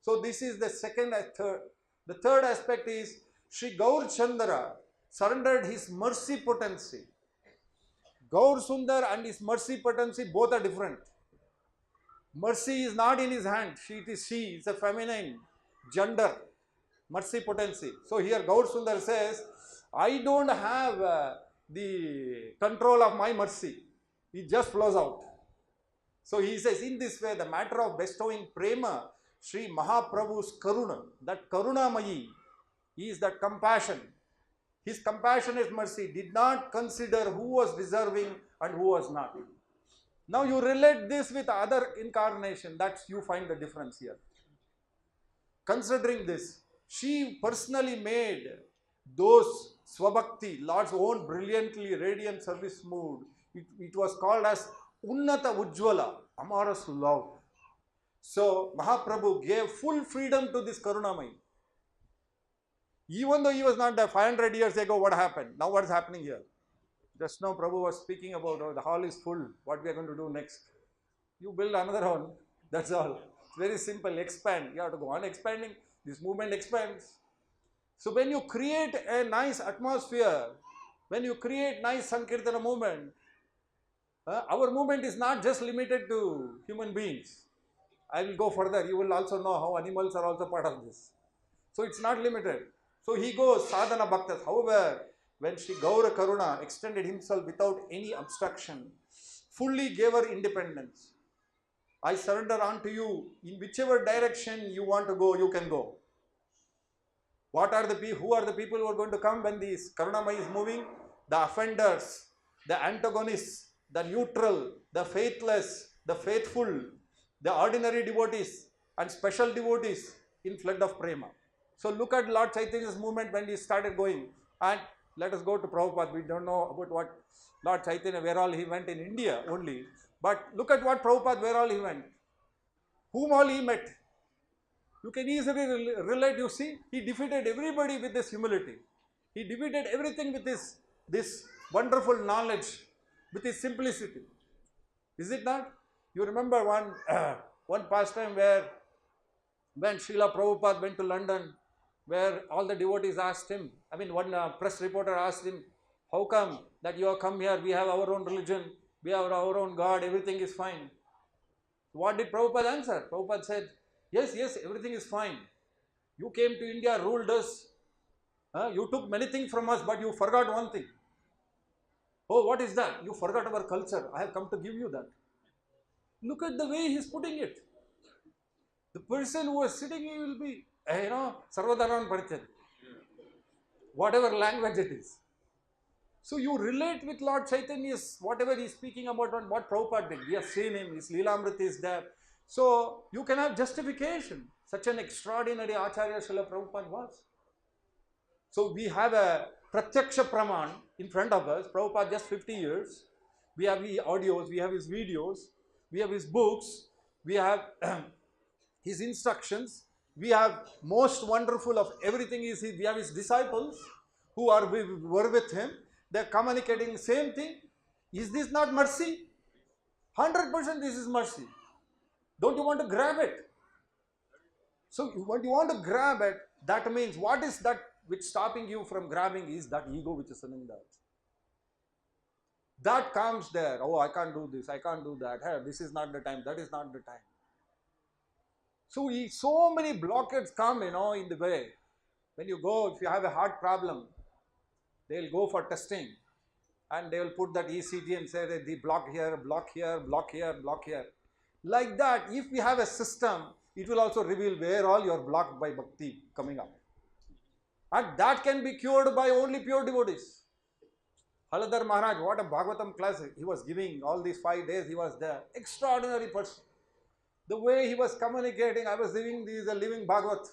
So this is the second and third. The third aspect is Shri Gaur Chandra surrendered his mercy potency. Gaur Sundar and his mercy potency both are different. Mercy is not in his hand. It is she. It's a feminine gender. Mercy potency. So here Gaur Sundar says, I don't have the control of my mercy. It just flows out. So he says, in this way, the matter of bestowing prema, Sri Mahaprabhu's karuna, that karunamayi is that compassion. His compassionate mercy did not consider who was deserving and who was not. Now you relate this with other incarnation, that's you find the difference here. Considering this, she personally made those Swabhakti, Lord's own brilliantly radiant service mood. It was called as Unnata Ujjvala, Amara's love. So Mahaprabhu gave full freedom to this Karunamai. Even though he was not there 500 years ago, what happened? Now what is happening here? Just now Prabhu was speaking about, oh, the hall is full, what we are going to do next. You build another one, that's all. It's very simple, expand. You have to go on expanding, this movement expands. So when you create a nice atmosphere, when you create nice Sankirtana movement, our movement is not just limited to human beings. I will go further, you will also know how animals are also part of this. So it's not limited. So he goes, sadhana bhaktas. However, when Sri Gaura Karuna extended himself without any obstruction, fully gave her independence. I surrender unto you, in whichever direction you want to go, you can go. What are the people, who are the people who are going to come when this Karunamai is moving? The offenders, the antagonists, the neutral, the faithless, the faithful, the ordinary devotees and special devotees in flood of prema. So look at Lord Chaitanya's movement when he started going, and let us go to Prabhupada. We don't know about what Lord Chaitanya, where all he went in India only, but look at what Prabhupada, where all he went, whom all he met. You can easily relate, you see, he defeated everybody with this humility. He defeated everything with this wonderful knowledge, with his simplicity. Is it not? You remember one pastime where when Srila Prabhupada went to London, where all the devotees asked him, I mean one press reporter asked him, how come that you have come here, we have our own religion, we have our own God, everything is fine. What did Prabhupada answer? Prabhupada said, yes, everything is fine. You came to India, ruled us, you took many things from us, but you forgot one thing. Oh, what is that? You forgot our culture. I have come to give you that. Look at the way he is putting it. The person who is sitting, he will be, Sarvadharan Parichay. Whatever language it is. So you relate with Lord Chaitanya's, whatever he is speaking about, what Prabhupada did. We have seen him, his Leelamrita is there. So you can have justification. Such an extraordinary Acharya Srila Prabhupada was. So we have a Pratyaksha Praman in front of us. Prabhupada just 50 years. We have his audios, we have his videos, we have his books, we have his instructions, we have most wonderful of everything is we have his disciples who were with him. They are communicating the same thing. Is this not mercy? 100% this is mercy. Don't you want to grab it? So when you want to grab it, that means what is that which stopping you from grabbing is that ego which is in that. That comes there. Oh, I can't do this, I can't do that. Hey, this is not the time, that is not the time. So so many blockades come, in the way. When you go, if you have a heart problem, they will go for testing and they will put that ECG and say that the block here, block here, block here, block here. Like that, if we have a system, it will also reveal where all you are blocked by bhakti coming up. And that can be cured by only pure devotees. Haladhar Maharaj, what a Bhagavatam class he was giving, all these 5 days he was there. Extraordinary person. The way he was communicating, I was living, he is a living Bhagavat.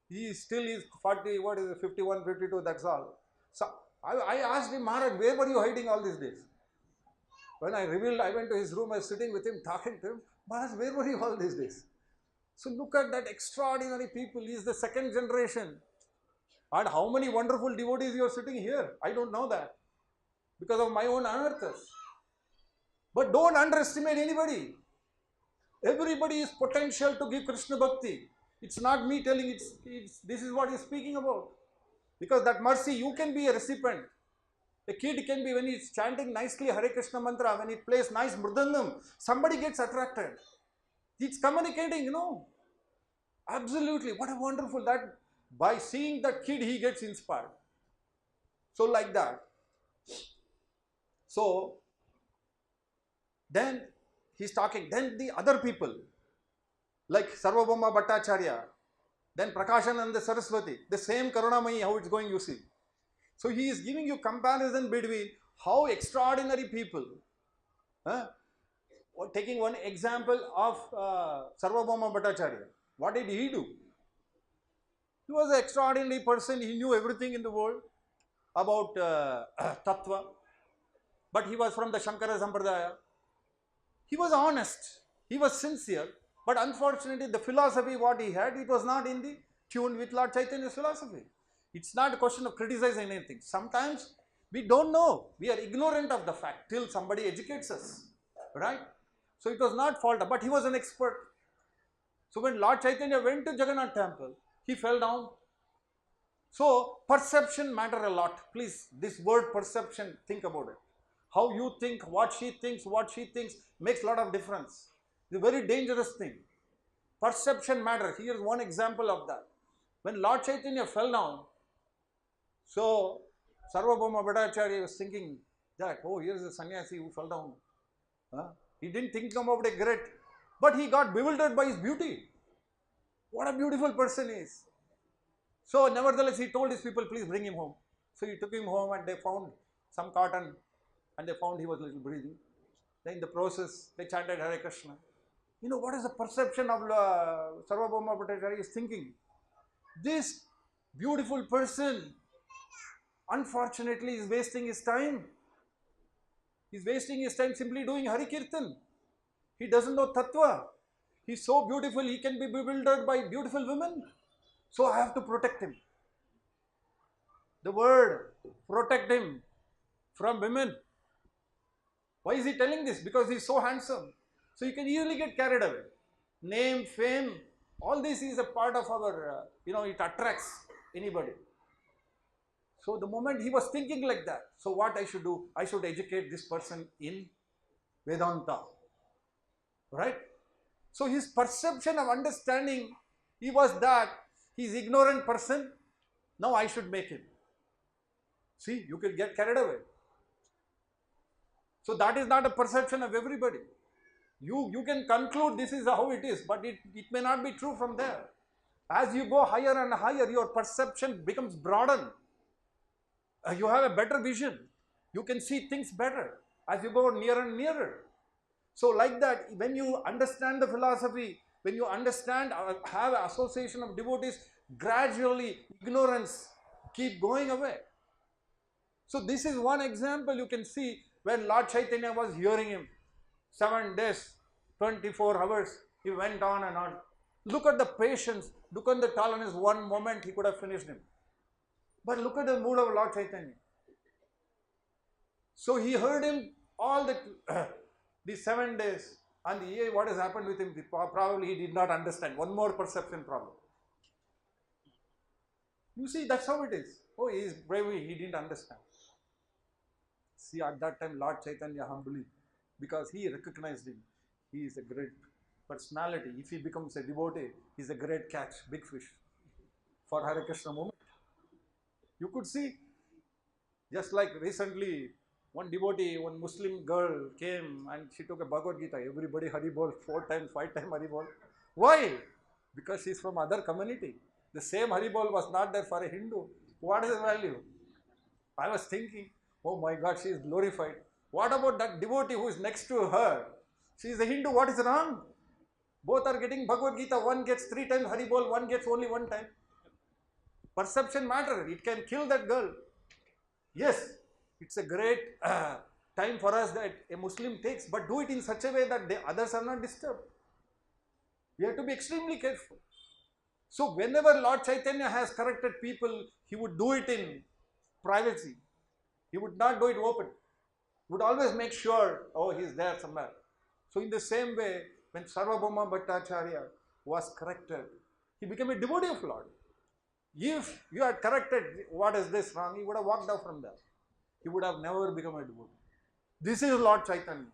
He still is 40, what is it, 51, 52, that's all. So I asked him, Maharaj, where were you hiding all these days? When I went to his room, I was sitting with him, talking to him. Maharaj, where were you all these days? So look at that extraordinary people. He is the second generation. And how many wonderful devotees you are sitting here? I don't know that. Because of my own anarthas. But don't underestimate anybody. Everybody is potential to give Krishna Bhakti. It's not me telling, this is what he's speaking about. Because that mercy, you can be a recipient. A kid can be, when he's chanting nicely Hare Krishna mantra, when he plays nice mridangam, somebody gets attracted. He's communicating, Absolutely. What a wonderful that. By seeing that kid, he gets inspired. So like that. So, then he's talking. Then the other people, like Sarvabhauma Bhattacharya, then Prakashananda Saraswati, the same Karunamayi, how it's going, you see. So he is giving you comparison between how extraordinary people, taking one example of Sarvabhauma Bhattacharya. What did he do? He was an extraordinary person. He knew everything in the world about Tattva. But he was from the Shankara Sampradaya. He was honest. He was sincere. But unfortunately, the philosophy what he had, it was not in the tune with Lord Chaitanya's philosophy. It's not a question of criticizing anything. Sometimes we don't know. We are ignorant of the fact till somebody educates us. Right? So it was not fault. But he was an expert. So when Lord Chaitanya went to Jagannath temple, he fell down. So perception matter a lot. Please, this word perception, think about it. How you think, what she thinks makes a lot of difference. It's a very dangerous thing. Perception matter. Here's one example of that. When Lord Chaitanya fell down, so Sarvabhauma Bhattacharya was thinking that, oh, here's a sannyasi who fell down. He didn't think about a great, but he got bewildered by his beauty. What a beautiful person he is. So nevertheless, he told his people, please bring him home. So he took him home and they found some cotton and they found he was a little breathing. Then in the process, they chanted Hare Krishna. What is the perception of Sarvabhauma Bhattacharya is thinking? This beautiful person, unfortunately, is wasting his time. He's wasting his time simply doing Hari Kirtan. He doesn't know Tattva. He's so beautiful, he can be bewildered by beautiful women. So I have to protect him. The word, protect him from women. Why is he telling this? Because he's so handsome. So you can easily get carried away. Name, fame, all this is a part of our, it attracts anybody. So the moment he was thinking like that, so what I should do? I should educate this person in Vedanta. Right? So his perception of understanding, he was that, he's ignorant person, now I should make him. See, you can get carried away. So that is not a perception of everybody. You can conclude this is how it is, but it may not be true from there. As you go higher and higher, your perception becomes broadened. You have a better vision. You can see things better as you go nearer and nearer. So like that, when you understand the philosophy, when you understand, have an association of devotees, gradually ignorance keep going away. So this is one example you can see when Lord Chaitanya was hearing him. 7 days, 24 hours, he went on and on. Look at the patience, look at the tolerance. One moment he could have finished him. But look at the mood of Lord Chaitanya. So he heard him all the 7 days, and what has happened with him, probably he did not understand. One more perception problem. You see, that's how it is. Oh, he is brave, he didn't understand. See, at that time, Lord Chaitanya humbly, because he recognized him, he is a great personality. If he becomes a devotee, he is a great catch, big fish for Hare Krishna movement. You could see, just like recently, one devotee, one Muslim girl came and she took a Bhagavad Gita. Everybody Hari Bol, 4 times, 5 times Hari Bol. Why? Because she is from other community. The same Hari Bol was not there for a Hindu. What is the value? I was thinking, oh my God, she is glorified. What about that devotee who is next to her? She is a Hindu. What is wrong? Both are getting Bhagavad Gita. One gets 3 times Hari Bol, one gets only 1 time. Perception matter. It can kill that girl. Yes, it's a great time for us that a Muslim takes, but do it in such a way that the others are not disturbed. We have to be extremely careful. So whenever Lord Chaitanya has corrected people, he would do it in privacy. He would not do it open. He would always make sure, oh, he is there somewhere. So in the same way, when Sarvabhauma Bhattacharya was corrected, he became a devotee of Lord. If you had corrected, what is this wrong, he would have walked out from there. He would have never become a devotee. This is Lord Chaitanya.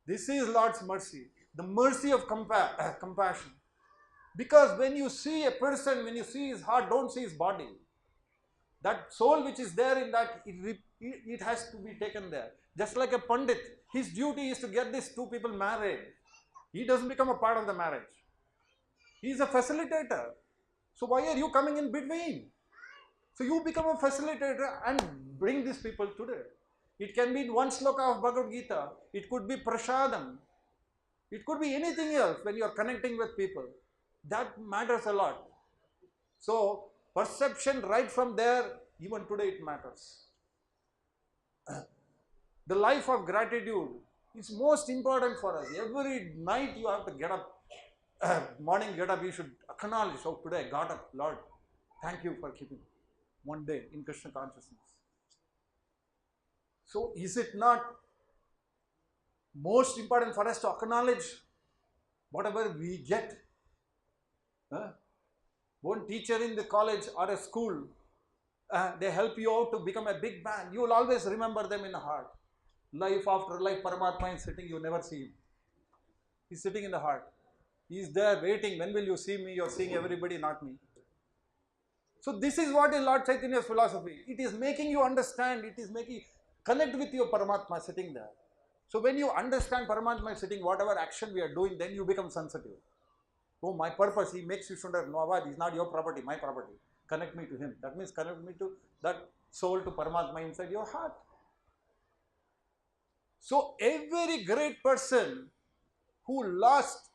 This is Lord's mercy. The mercy of compassion. Because when you see a person, when you see his heart, don't see his body. That soul which is there in that, it has to be taken there. Just like a Pandit, his duty is to get these 2 people married. He doesn't become a part of the marriage. He is a facilitator. So why are you coming in between? So you become a facilitator and bring these people today. It can be one sloka of Bhagavad Gita. It could be prasadam. It could be anything else when you are connecting with people. That matters a lot. So perception right from there, even today it matters. The life of gratitude is most important for us. Every night you have to get up. Morning get up, you should acknowledge, oh, today I got up, Lord, thank you for keeping one day in Krishna consciousness. So is it not most important for us to acknowledge whatever we get? One teacher in the college or a school, they help you out to become a big man. You will always remember them in the heart. Life after life, Paramatma is sitting, you never see him. He's sitting in the heart. He is there waiting. When will you see me? You are seeing everybody, not me. So this is what is Lord Chaitanya's philosophy. It is making you understand. It is making connect with your Paramatma sitting there. So when you understand Paramatma is sitting, whatever action we are doing, then you become sensitive. Oh, my purpose, he makes you sure, no, Avad is not your property, my property. Connect me to him. That means connect me to that soul, to Paramatma inside your heart. So every great person who lost,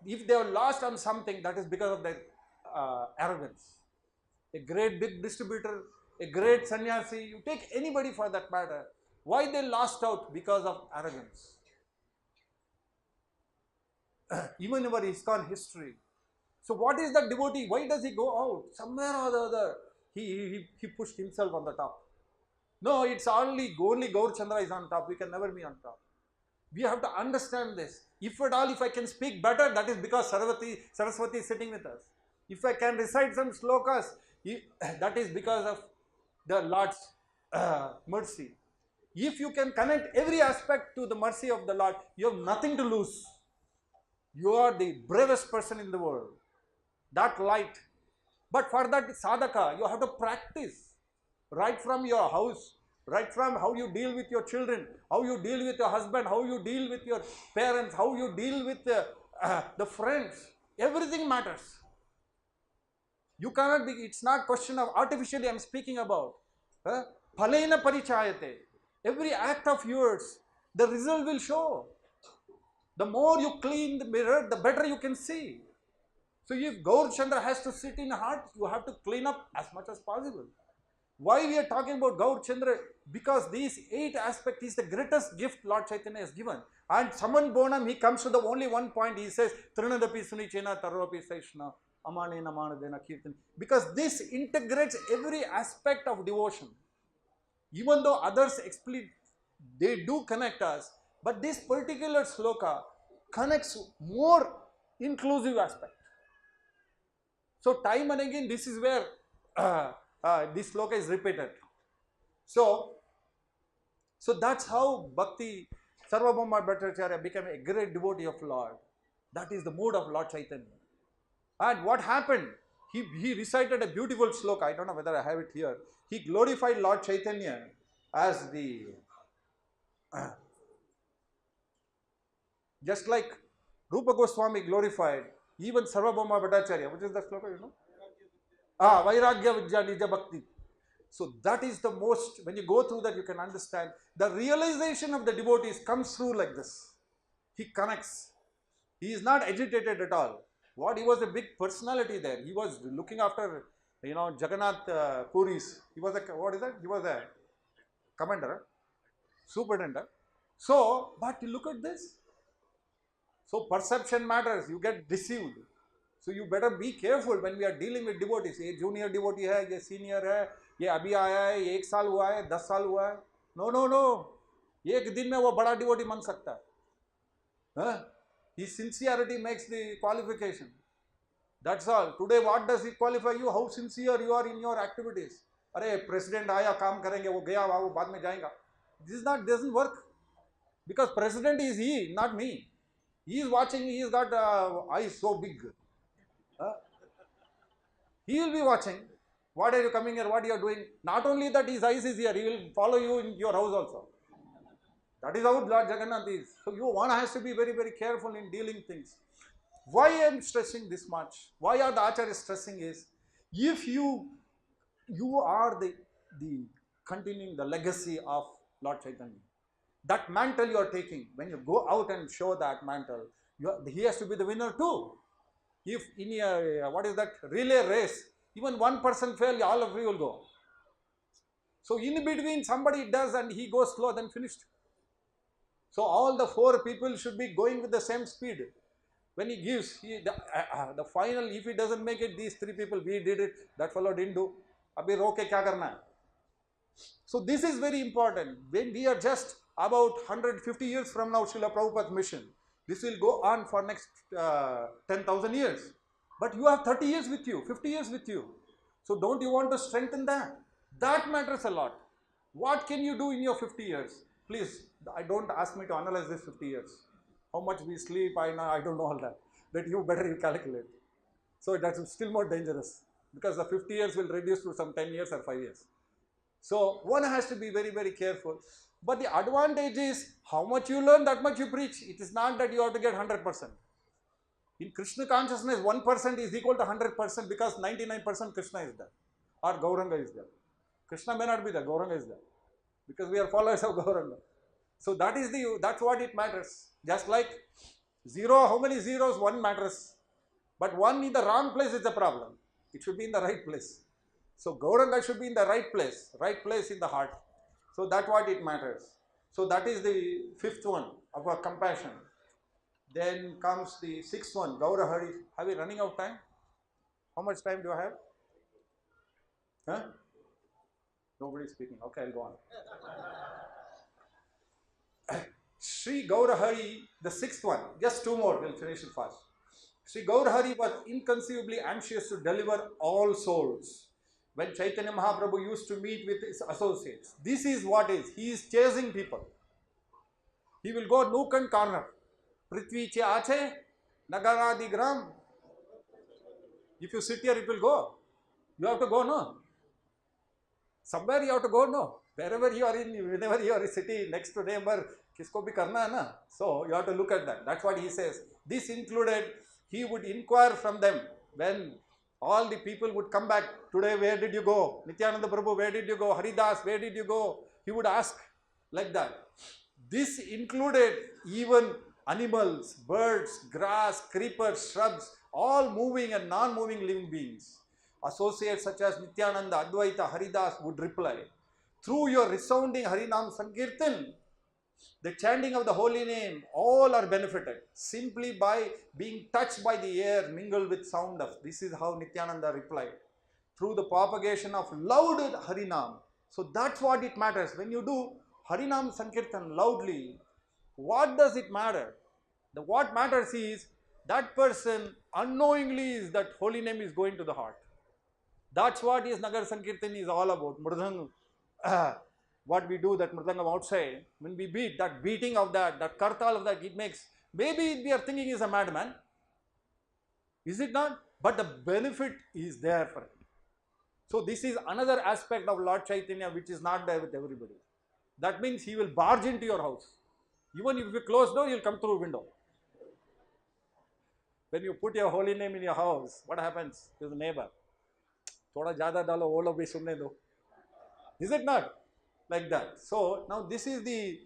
if they are lost on something, that is because of their arrogance. A great big distributor, a great sannyasi, you take anybody for that matter. Why they lost out? Because of arrogance. Even in our ISKCON history. So what is that devotee? Why does he go out? Somewhere or the other, he pushed himself on the top. No, it's only Gaur Chandra is on top. We can never be on top. We have to understand this. If at all, if I can speak better, that is because Saraswati is sitting with us. If I can recite some slokas, that is because of the Lord's mercy. If you can connect every aspect to the mercy of the Lord, you have nothing to lose. You are the bravest person in the world. That light. But for that sadhaka, you have to practice. Right from your house, right from how you deal with your children, how you deal with your husband, how you deal with your parents, how you deal with the friends. Everything matters. You cannot be, it's not question of artificially I am speaking about. Phalena parichayate. Every act of yours, the result will show. The more you clean the mirror, the better you can see. So if Gaur Chandra has to sit in heart, you have to clean up as much as possible. Why we are talking about Gaur Chandra? Because these 8 aspects is the greatest gift Lord Chaitanya has given. And Saman Bonam, he comes to the only one point, he says, Trinadapi Sunichena Taropi Saishna Amane Namanadena Kirtan. Because this integrates every aspect of devotion. Even though others explain, they do connect us, but this particular sloka connects more inclusive aspect. So time and again, this is where this sloka is repeated. So that's how Bhakti Sarvabhauma Bhattacharya became a great devotee of Lord. That is the mood of Lord Chaitanya. And what happened? He recited a beautiful sloka. I don't know whether I have it here. He glorified Lord Chaitanya as the just like Rupa Goswami glorified even Sarvabhauma Bhattacharya. Which is the sloka, you know? Vairagya Vidya Nija Bhakti. So that is the most, when you go through that, you can understand the realization of the devotees comes through like this. He connects. He is not agitated at all. What, he was a big personality there. He was looking after, you know, Jagannath Puris. He was a, what is that? He was a commander, superintendent. So, but look at this. So perception matters. You get deceived. So you better be careful when we are dealing with devotees. ये junior devotee है, ये senior है, ये अभी आया है, ये 1 साल हुआ है, 10 साल हुआ है. No. एक दिन में वो बड़ा devotee बन सकता है. Huh? His sincerity makes the qualification. That's all. Today, what does it qualify you? How sincere you are in your activities. अरे president आया काम करेंगे, वो गया वो बाद में जाएगा. This doesn't work. Because president is he, not me. He is watching. He has got eyes so big. He will be watching. What are you coming here? What you are doing? Not only that, his eyes is here. He will follow you in your house also. That is how Lord Jagannath is. So one has to be very, very careful in dealing things. Why I am stressing this much? Why are the Acharyas stressing is, if you are the continuing the legacy of Lord Chaitanya, that mantle you are taking, when you go out and show that mantle, he has to be the winner too. If in a, what is that, relay race, even one person fail, all of you will go. So in between somebody does and he goes slow, then finished. So all the 4 people should be going with the same speed. When he gives, the final, if he doesn't make it, these 3 people, we did it, that fellow didn't do. Abhi roke kya karna hai? So this is very important. When we are just about 150 years from now, Srila Prabhupada's mission, this will go on for next 10,000 years. But you have 30 years with you, 50 years with you. So don't you want to strengthen that? That matters a lot. What can you do in your 50 years? Please, don't ask me to analyze this 50 years. How much we sleep, I don't know all that. That you better calculate. So that's still more dangerous. Because the 50 years will reduce to some 10 years or 5 years. So one has to be very, very careful. But the advantage is, how much you learn, that much you preach. It is not that you have to get 100%. In Krishna consciousness, 1% is equal to 100% because 99% Krishna is there. Or Gauranga is there. Krishna may not be there, Gauranga is there. Because we are followers of Gauranga. So that's what it matters. Just like 0, how many zeros? 1 matters. But 1 in the wrong place is the problem. It should be in the right place. So Gauranga should be in the right place in the heart. So that's what it matters. So that is the 5th one of our compassion. Then comes the 6th one, Gaura Hari. Are we running out of time? How much time do I have? Huh? Nobody is speaking. Okay, I'll go on. Sri Gaura Hari, the 6th one. Just 2 more, we'll finish it fast. Sri Gaura Hari was inconceivably anxious to deliver all souls. When Chaitanya Mahaprabhu used to meet with his associates, this is what is. He is chasing people. He will go nook and corner. Prithvi che ache, nagaradi gram. If you sit here, it will go. You have to go, no? Somewhere you have to go, no? Wherever you are in, whenever you are sitting next to neighbor, kisko bhi karna hai na? So you have to look at that. That's what he says. This included, he would inquire from them when all the people would come back. Today, where did you go? Nityananda Prabhu, where did you go? Haridas, where did you go? He would ask like that. This included even animals, birds, grass, creepers, shrubs, all moving and non-moving living beings. Associates such as Nityananda, Advaita, Haridas would reply, through your resounding Harinam Sankirtan, the chanting of the holy name, all are benefited simply by being touched by the air mingled with sound of. This is how Nityananda replied. Through the propagation of loud Harinam. So that's what it matters. When you do Harinam Sankirtan loudly, what does it matter? What matters is that person unknowingly is that holy name is going to the heart. That's what is Nagar Sankirtan is all about. Mridang, what we do, that mridangam outside, when we beat, that beating of that kartal of that, it makes, maybe we are thinking is a madman. Is it not? But the benefit is there for it. So this is another aspect of Lord Chaitanya which is not there with everybody. That means he will barge into your house. Even if you close door, he will come through window. When you put your holy name in your house, what happens to the neighbor? Thoda jada dalo, olo bhi sunne do. Is it not? Like that. So now this is the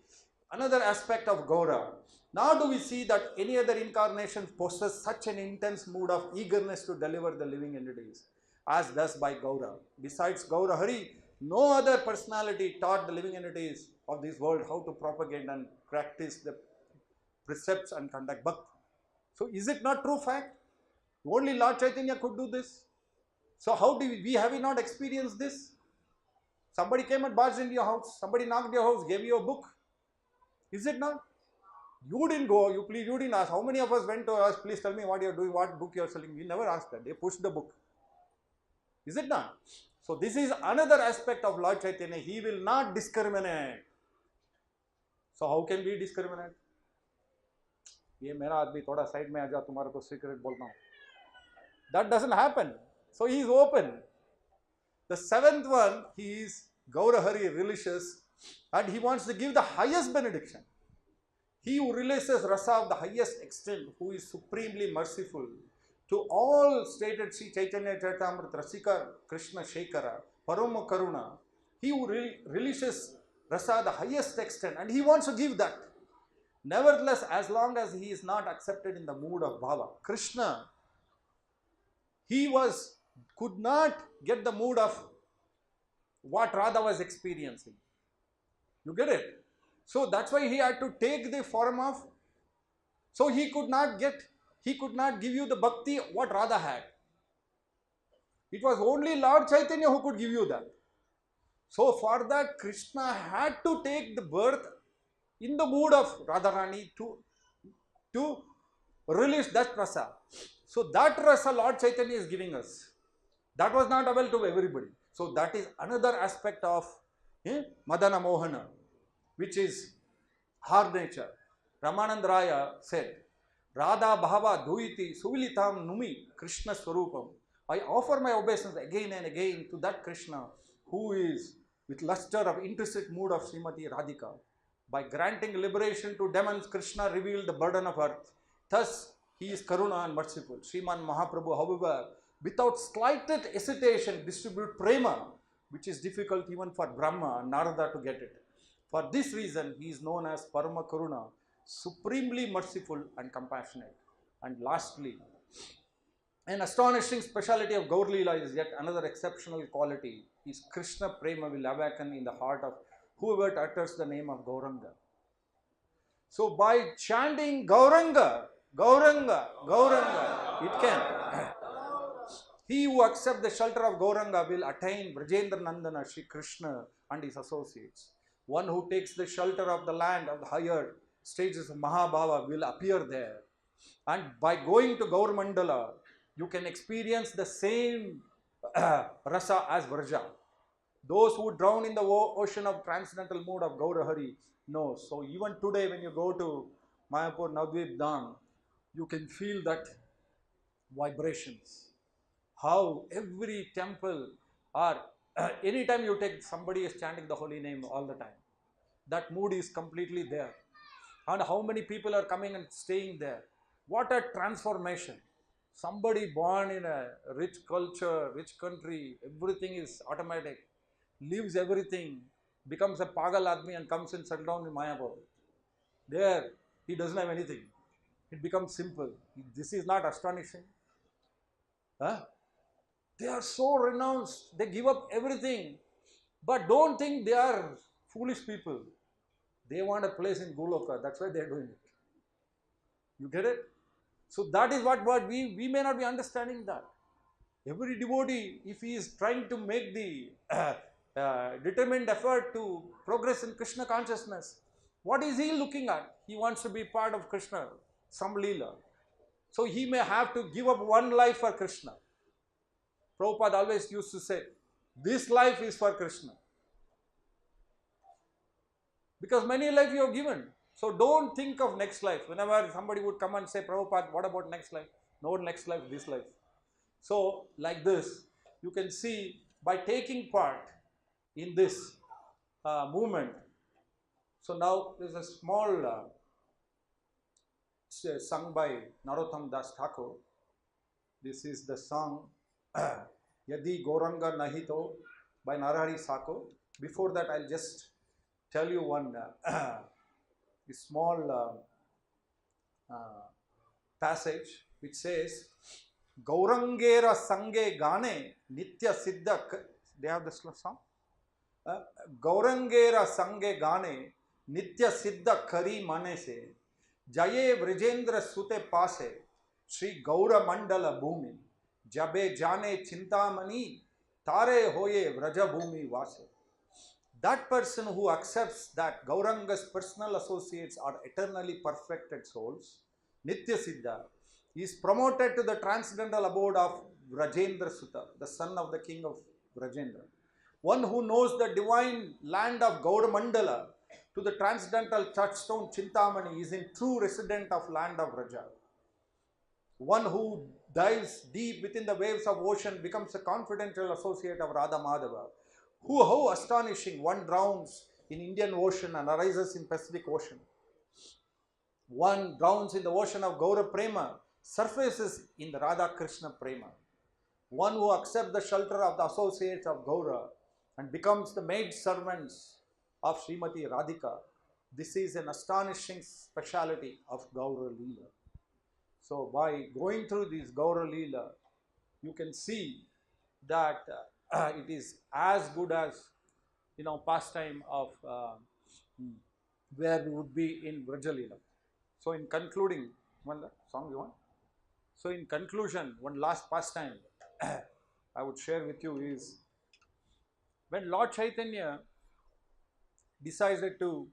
another aspect of Gaura. Now do we see that any other incarnation possesses such an intense mood of eagerness to deliver the living entities as thus by Gaura. Besides Gaura Hari, no other personality taught the living entities of this world how to propagate and practice the precepts and conduct bhakti. So is it not true fact? Only Lord Chaitanya could do this. So how do we have not experienced this? Somebody came and barged into your house, somebody knocked your house, gave you a book. Is it not? You didn't go, you didn't ask. How many of us went to us, please tell me what you are doing, what book you are selling? We never asked that. They pushed the book. Is it not? So this is another aspect of Lord Chaitanya. He will not discriminate. So how can we discriminate? ये मेरा आदमी थोड़ा side में आ जा, तुम्हारे को secret बोलता हूँ. That doesn't happen. So he is open. The seventh one, he is Gaura Hari, religious, and he wants to give the highest benediction. He who releases rasa of the highest extent, who is supremely merciful to all stated Sri Chaitanya Charitamrita Rasika Krishna Shekara, Parama Karuna. He who releases rasa the highest extent, and he wants to give that. Nevertheless, as long as he is not accepted in the mood of bhava, Krishna, he could not get the mood of what Radha was experiencing. You get it? So that's why he had to take the form of, so he could not give you the bhakti what Radha had. It was only Lord Chaitanya who could give you that. So for that, Krishna had to take the birth in the mood of Radharani to release that rasa. So that rasa Lord Chaitanya is giving us. That was not available to everybody. So that is another aspect of Madana Mohana, which is hard nature. Ramanand Raya said, Radha Bhava Duiti Suvilitam Numi Krishna Swarupam. I offer my obeisance again and again to that Krishna who is with luster of intrinsic mood of Srimati Radhika. By granting liberation to demons, Krishna revealed the burden of earth. Thus, he is Karuna and merciful. Sriman Mahaprabhu, however, without slightest hesitation, distribute prema, which is difficult even for Brahma and Narada to get it. For this reason, he is known as Parama Karuna, supremely merciful and compassionate. And lastly, an astonishing speciality of Gaur Leela is yet another exceptional quality. Is Krishna Prema will awaken in the heart of whoever utters the name of Gauranga. So by chanting Gauranga, Gauranga, Gauranga, it can. He who accepts the shelter of Gauranga will attain Brajendra Nandana, Shri Krishna and his associates. One who takes the shelter of the land of the higher stages of Mahabhava will appear there. And by going to Gaur Mandala, you can experience the same rasa as Vraja. Those who drown in the ocean of transcendental mood of Gaura Hari know. So even today when you go to Mayapur Navadvip Dham, you can feel that vibrations. How every temple or anytime you take, somebody is chanting the holy name all the time. That mood is completely there. And how many people are coming and staying there. What a transformation. Somebody born in a rich culture, rich country, everything is automatic, leaves everything, becomes a pagal admi and comes and settles down in Mayapur. There, he doesn't have anything. It becomes simple. This is not astonishing. Huh? They are so renounced, they give up everything. But don't think they are foolish people. They want a place in Goloka, that's why they are doing it. You get it? So that is what we may not be understanding that. Every devotee, if he is trying to make the determined effort to progress in Krishna consciousness, what is he looking at? He wants to be part of Krishna, some Leela. So he may have to give up one life for Krishna. Prabhupada always used to say, this life is for Krishna. Because many life you have given. So don't think of next life. Whenever somebody would come and say, Prabhupada, what about next life? No next life, this life. So like this, you can see by taking part in this movement. So now there is a small sung by Narottam Das Thakur. This is the song Yadi Gauranga Nahito by Narahari Sako. Before that, I'll just tell you one small passage which says, Gaurangera Sange Gane Nitya Siddha. They have this song? Gaurangera Sange Gane Nitya Siddha Kari Manese Jaye Vrajendra Sute Pase Shri Gaura Mandala Bhumi Jabe Jane Chintamani Tare Hoye Vraja Bhumi Vase. That person who accepts that Gauranga's personal associates are eternally perfected souls, Nitya Siddha, is promoted to the transcendental abode of Vrajendra Sutta, the son of the king of Vrajendra. One who knows the divine land of Gaura Mandala to the transcendental touchstone Chintamani is in true resident of land of Vraja. One who dives deep within the waves of ocean becomes a confidential associate of Radha Madhava. How astonishing! One drowns in Indian Ocean and arises in Pacific Ocean. One drowns in the ocean of Gaura Prema, surfaces in the Radha Krishna Prema. One who accepts the shelter of the associates of Gaura and becomes the maid servants of Srimati Radhika. This is an astonishing speciality of Gaura Leela. So by going through this Gaura Leela, you can see that it is as good as, pastime of where we would be in Vraja Leela. So in concluding, one song you want? So in conclusion, one last pastime I would share with you is when Lord Chaitanya decided to,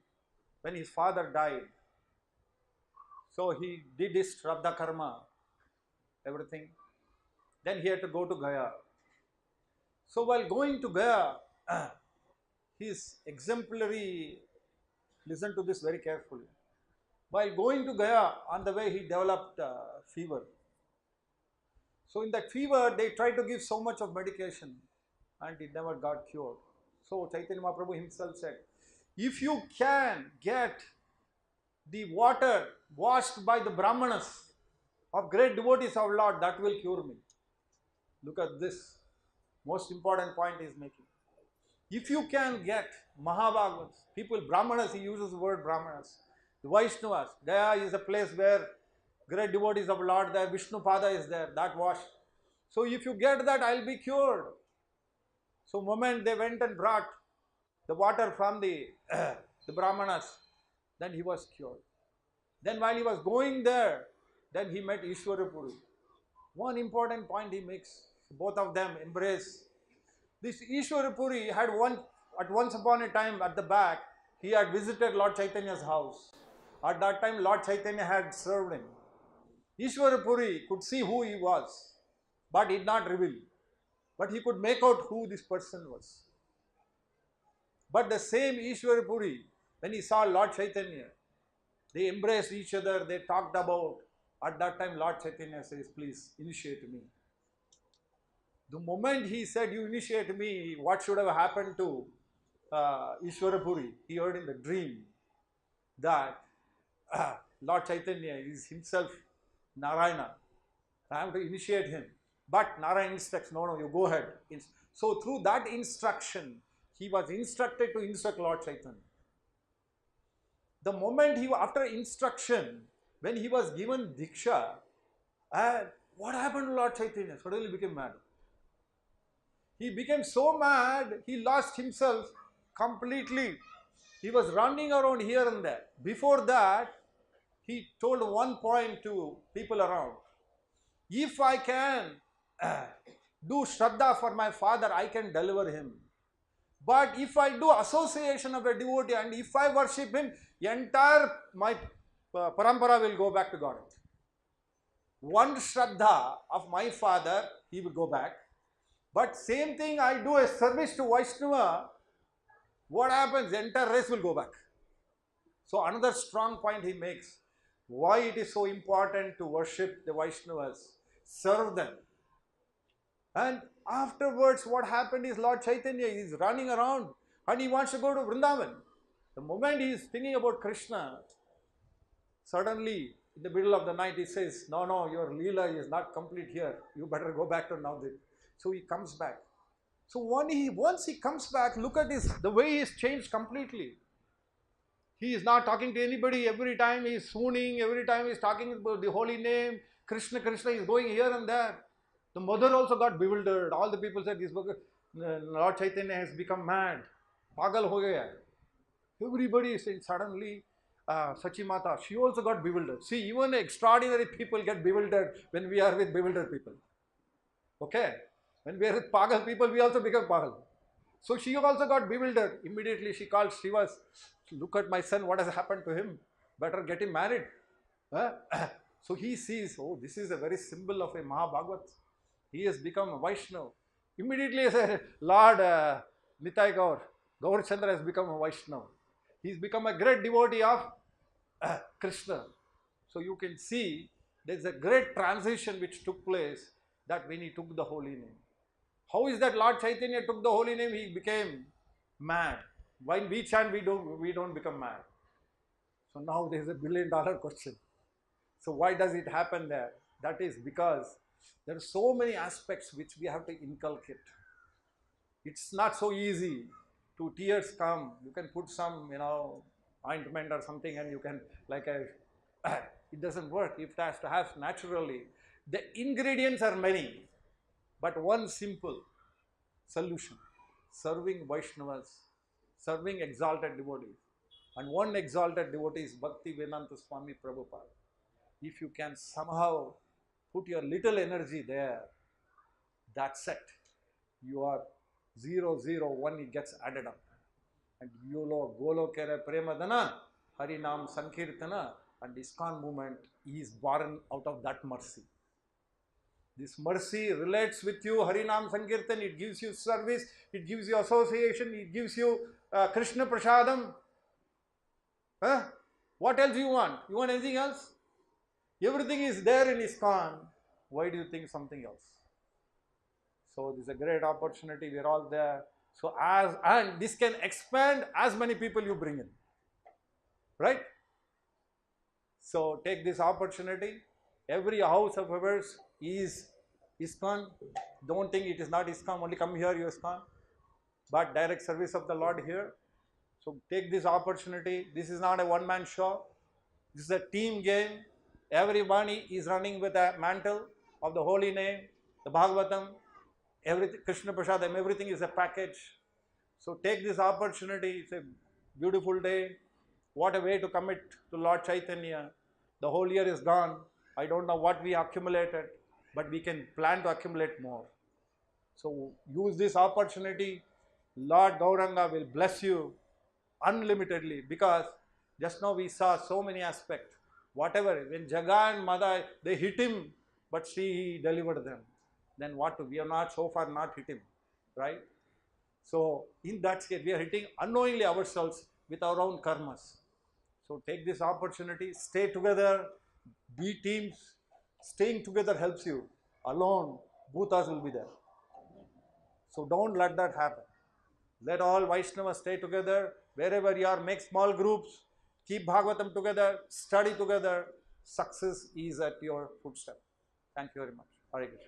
when his father died, so he did his Shraddha Karma, everything. Then he had to go to Gaya. So while going to Gaya, his exemplary, listen to this very carefully. While going to Gaya, on the way he developed fever. So in that fever, they tried to give so much of medication and it never got cured. So Chaitanya Mahaprabhu himself said, if you can get the water washed by the Brahmanas of great devotees of Lord, that will cure me. Look at this. Most important point he is making. If you can get Mahabhagavats, people, Brahmanas, he uses the word Brahmanas, the Vaishnavas, Gaya is a place where great devotees of Lord, there Vishnu Pada is there, that washed. So if you get that, I will be cured. So moment they went and brought the water from the Brahmanas, then he was cured. Then while he was going there, then he met Ishwarapuri. One important point he makes, both of them embrace. This Ishwarapuri had once upon a time at the back, he had visited Lord Chaitanya's house. At that time, Lord Chaitanya had served him. Ishwarapuri could see who he was, but did not reveal. But he could make out who this person was. But the same Ishwarapuri, when he saw Lord Chaitanya, they embraced each other, they talked about. At that time, Lord Chaitanya says, please initiate me. The moment he said, you initiate me, what should have happened to Ishwarapuri? He heard in the dream that Lord Chaitanya is himself Narayana. I have to initiate him. But Narayana instructs, no, you go ahead. So through that instruction, he was instructed to instruct Lord Chaitanya. The moment after instruction, when he was given Diksha, What happened to Lord Chaitanya? Suddenly became mad. He became so mad, he lost himself completely. He was running around here and there. Before that, he told one point to people around. If I can do Shraddha for my father, I can deliver him. But if I do association of a devotee and if I worship him, entire my parampara will go back to God. One Shraddha of my father, he will go back. But same thing, I do a service to Vaishnava, what happens? The entire race will go back. So another strong point he makes, why it is so important to worship the Vaishnavas, serve them. And afterwards what happened is Lord Chaitanya is running around and he wants to go to Vrindavan. The moment he is thinking about Krishna, suddenly in the middle of the night he says, no, your Leela is not complete here. You better go back to Navadvip. So he comes back. So once he comes back, look at the way he is changed completely. He is not talking to anybody. Every time he is swooning, every time he is talking about the holy name, Krishna, Krishna, he is going here and there. The mother also got bewildered. All the people said, this Lord Chaitanya has become mad. Pagal ho gaya. Everybody is saying suddenly, Sachi Mata, she also got bewildered. See, even extraordinary people get bewildered when we are with bewildered people. Okay? When we are with Pagal people, we also become Pagal. So she also got bewildered. Immediately she called Srivas, look at my son, what has happened to him? Better get him married. So he sees, oh, this is a very symbol of a Mahabhagavat. He has become a Vaishnava. Immediately he said, Lord Nitai Gaur Chandra has become a Vaishnava. He's become a great devotee of Krishna. So you can see there's a great transition which took place that when he took the holy name. How is that Lord Chaitanya took the holy name? He became mad. While we chant, we don't become mad. So now there is $1 billion question. So why does it happen there? That is because there are so many aspects which we have to inculcate. It's not so easy. To tears come, you can put some, ointment or something and you can, it doesn't work. It has to have naturally. The ingredients are many, but one simple solution, serving Vaishnavas, serving exalted devotees. And one exalted devotee is Bhakti Vedanta Swami Prabhupada. If you can somehow put your little energy there, that's it. You are 001, it gets added up. And Golo Kere Premadana, Harinam Sankirtana, and ISKCON movement is born out of that mercy. This mercy relates with you, Harinam Sankirtan, it gives you service, it gives you association, it gives you Krishna Prasadam. What else you want? You want anything else? Everything is there in ISKCON. Why do you think something else? So this is a great opportunity. We are all there. So and this can expand as many people you bring in. Right? So take this opportunity. Every house of ours is ISKCON. Don't think it is not ISKCON. Only come here, you ISKCON. But direct service of the Lord here. So take this opportunity. This is not a one-man show. This is a team game. Everybody is running with a mantle of the holy name, the Bhagavatam, everything, Krishna Prasadam, everything is a package. So take this opportunity. It's a beautiful day. What a way to commit to Lord Chaitanya. The whole year is gone. I don't know what we accumulated, but we can plan to accumulate more. So use this opportunity. Lord Gauranga will bless you unlimitedly, because just now we saw so many aspects. Whatever, when Jaga and Mada, they hit him, but he delivered them. Then what? We have not so far not hit him, right? So in that case, we are hitting unknowingly ourselves with our own karmas. So take this opportunity, stay together, be teams. Staying together helps you. Alone, bhutas will be there. So don't let that happen. Let all Vaishnavas stay together. Wherever you are, make small groups. Keep Bhagavatam together, study together. Success is at your footstep. Thank you very much. Hare Krishna.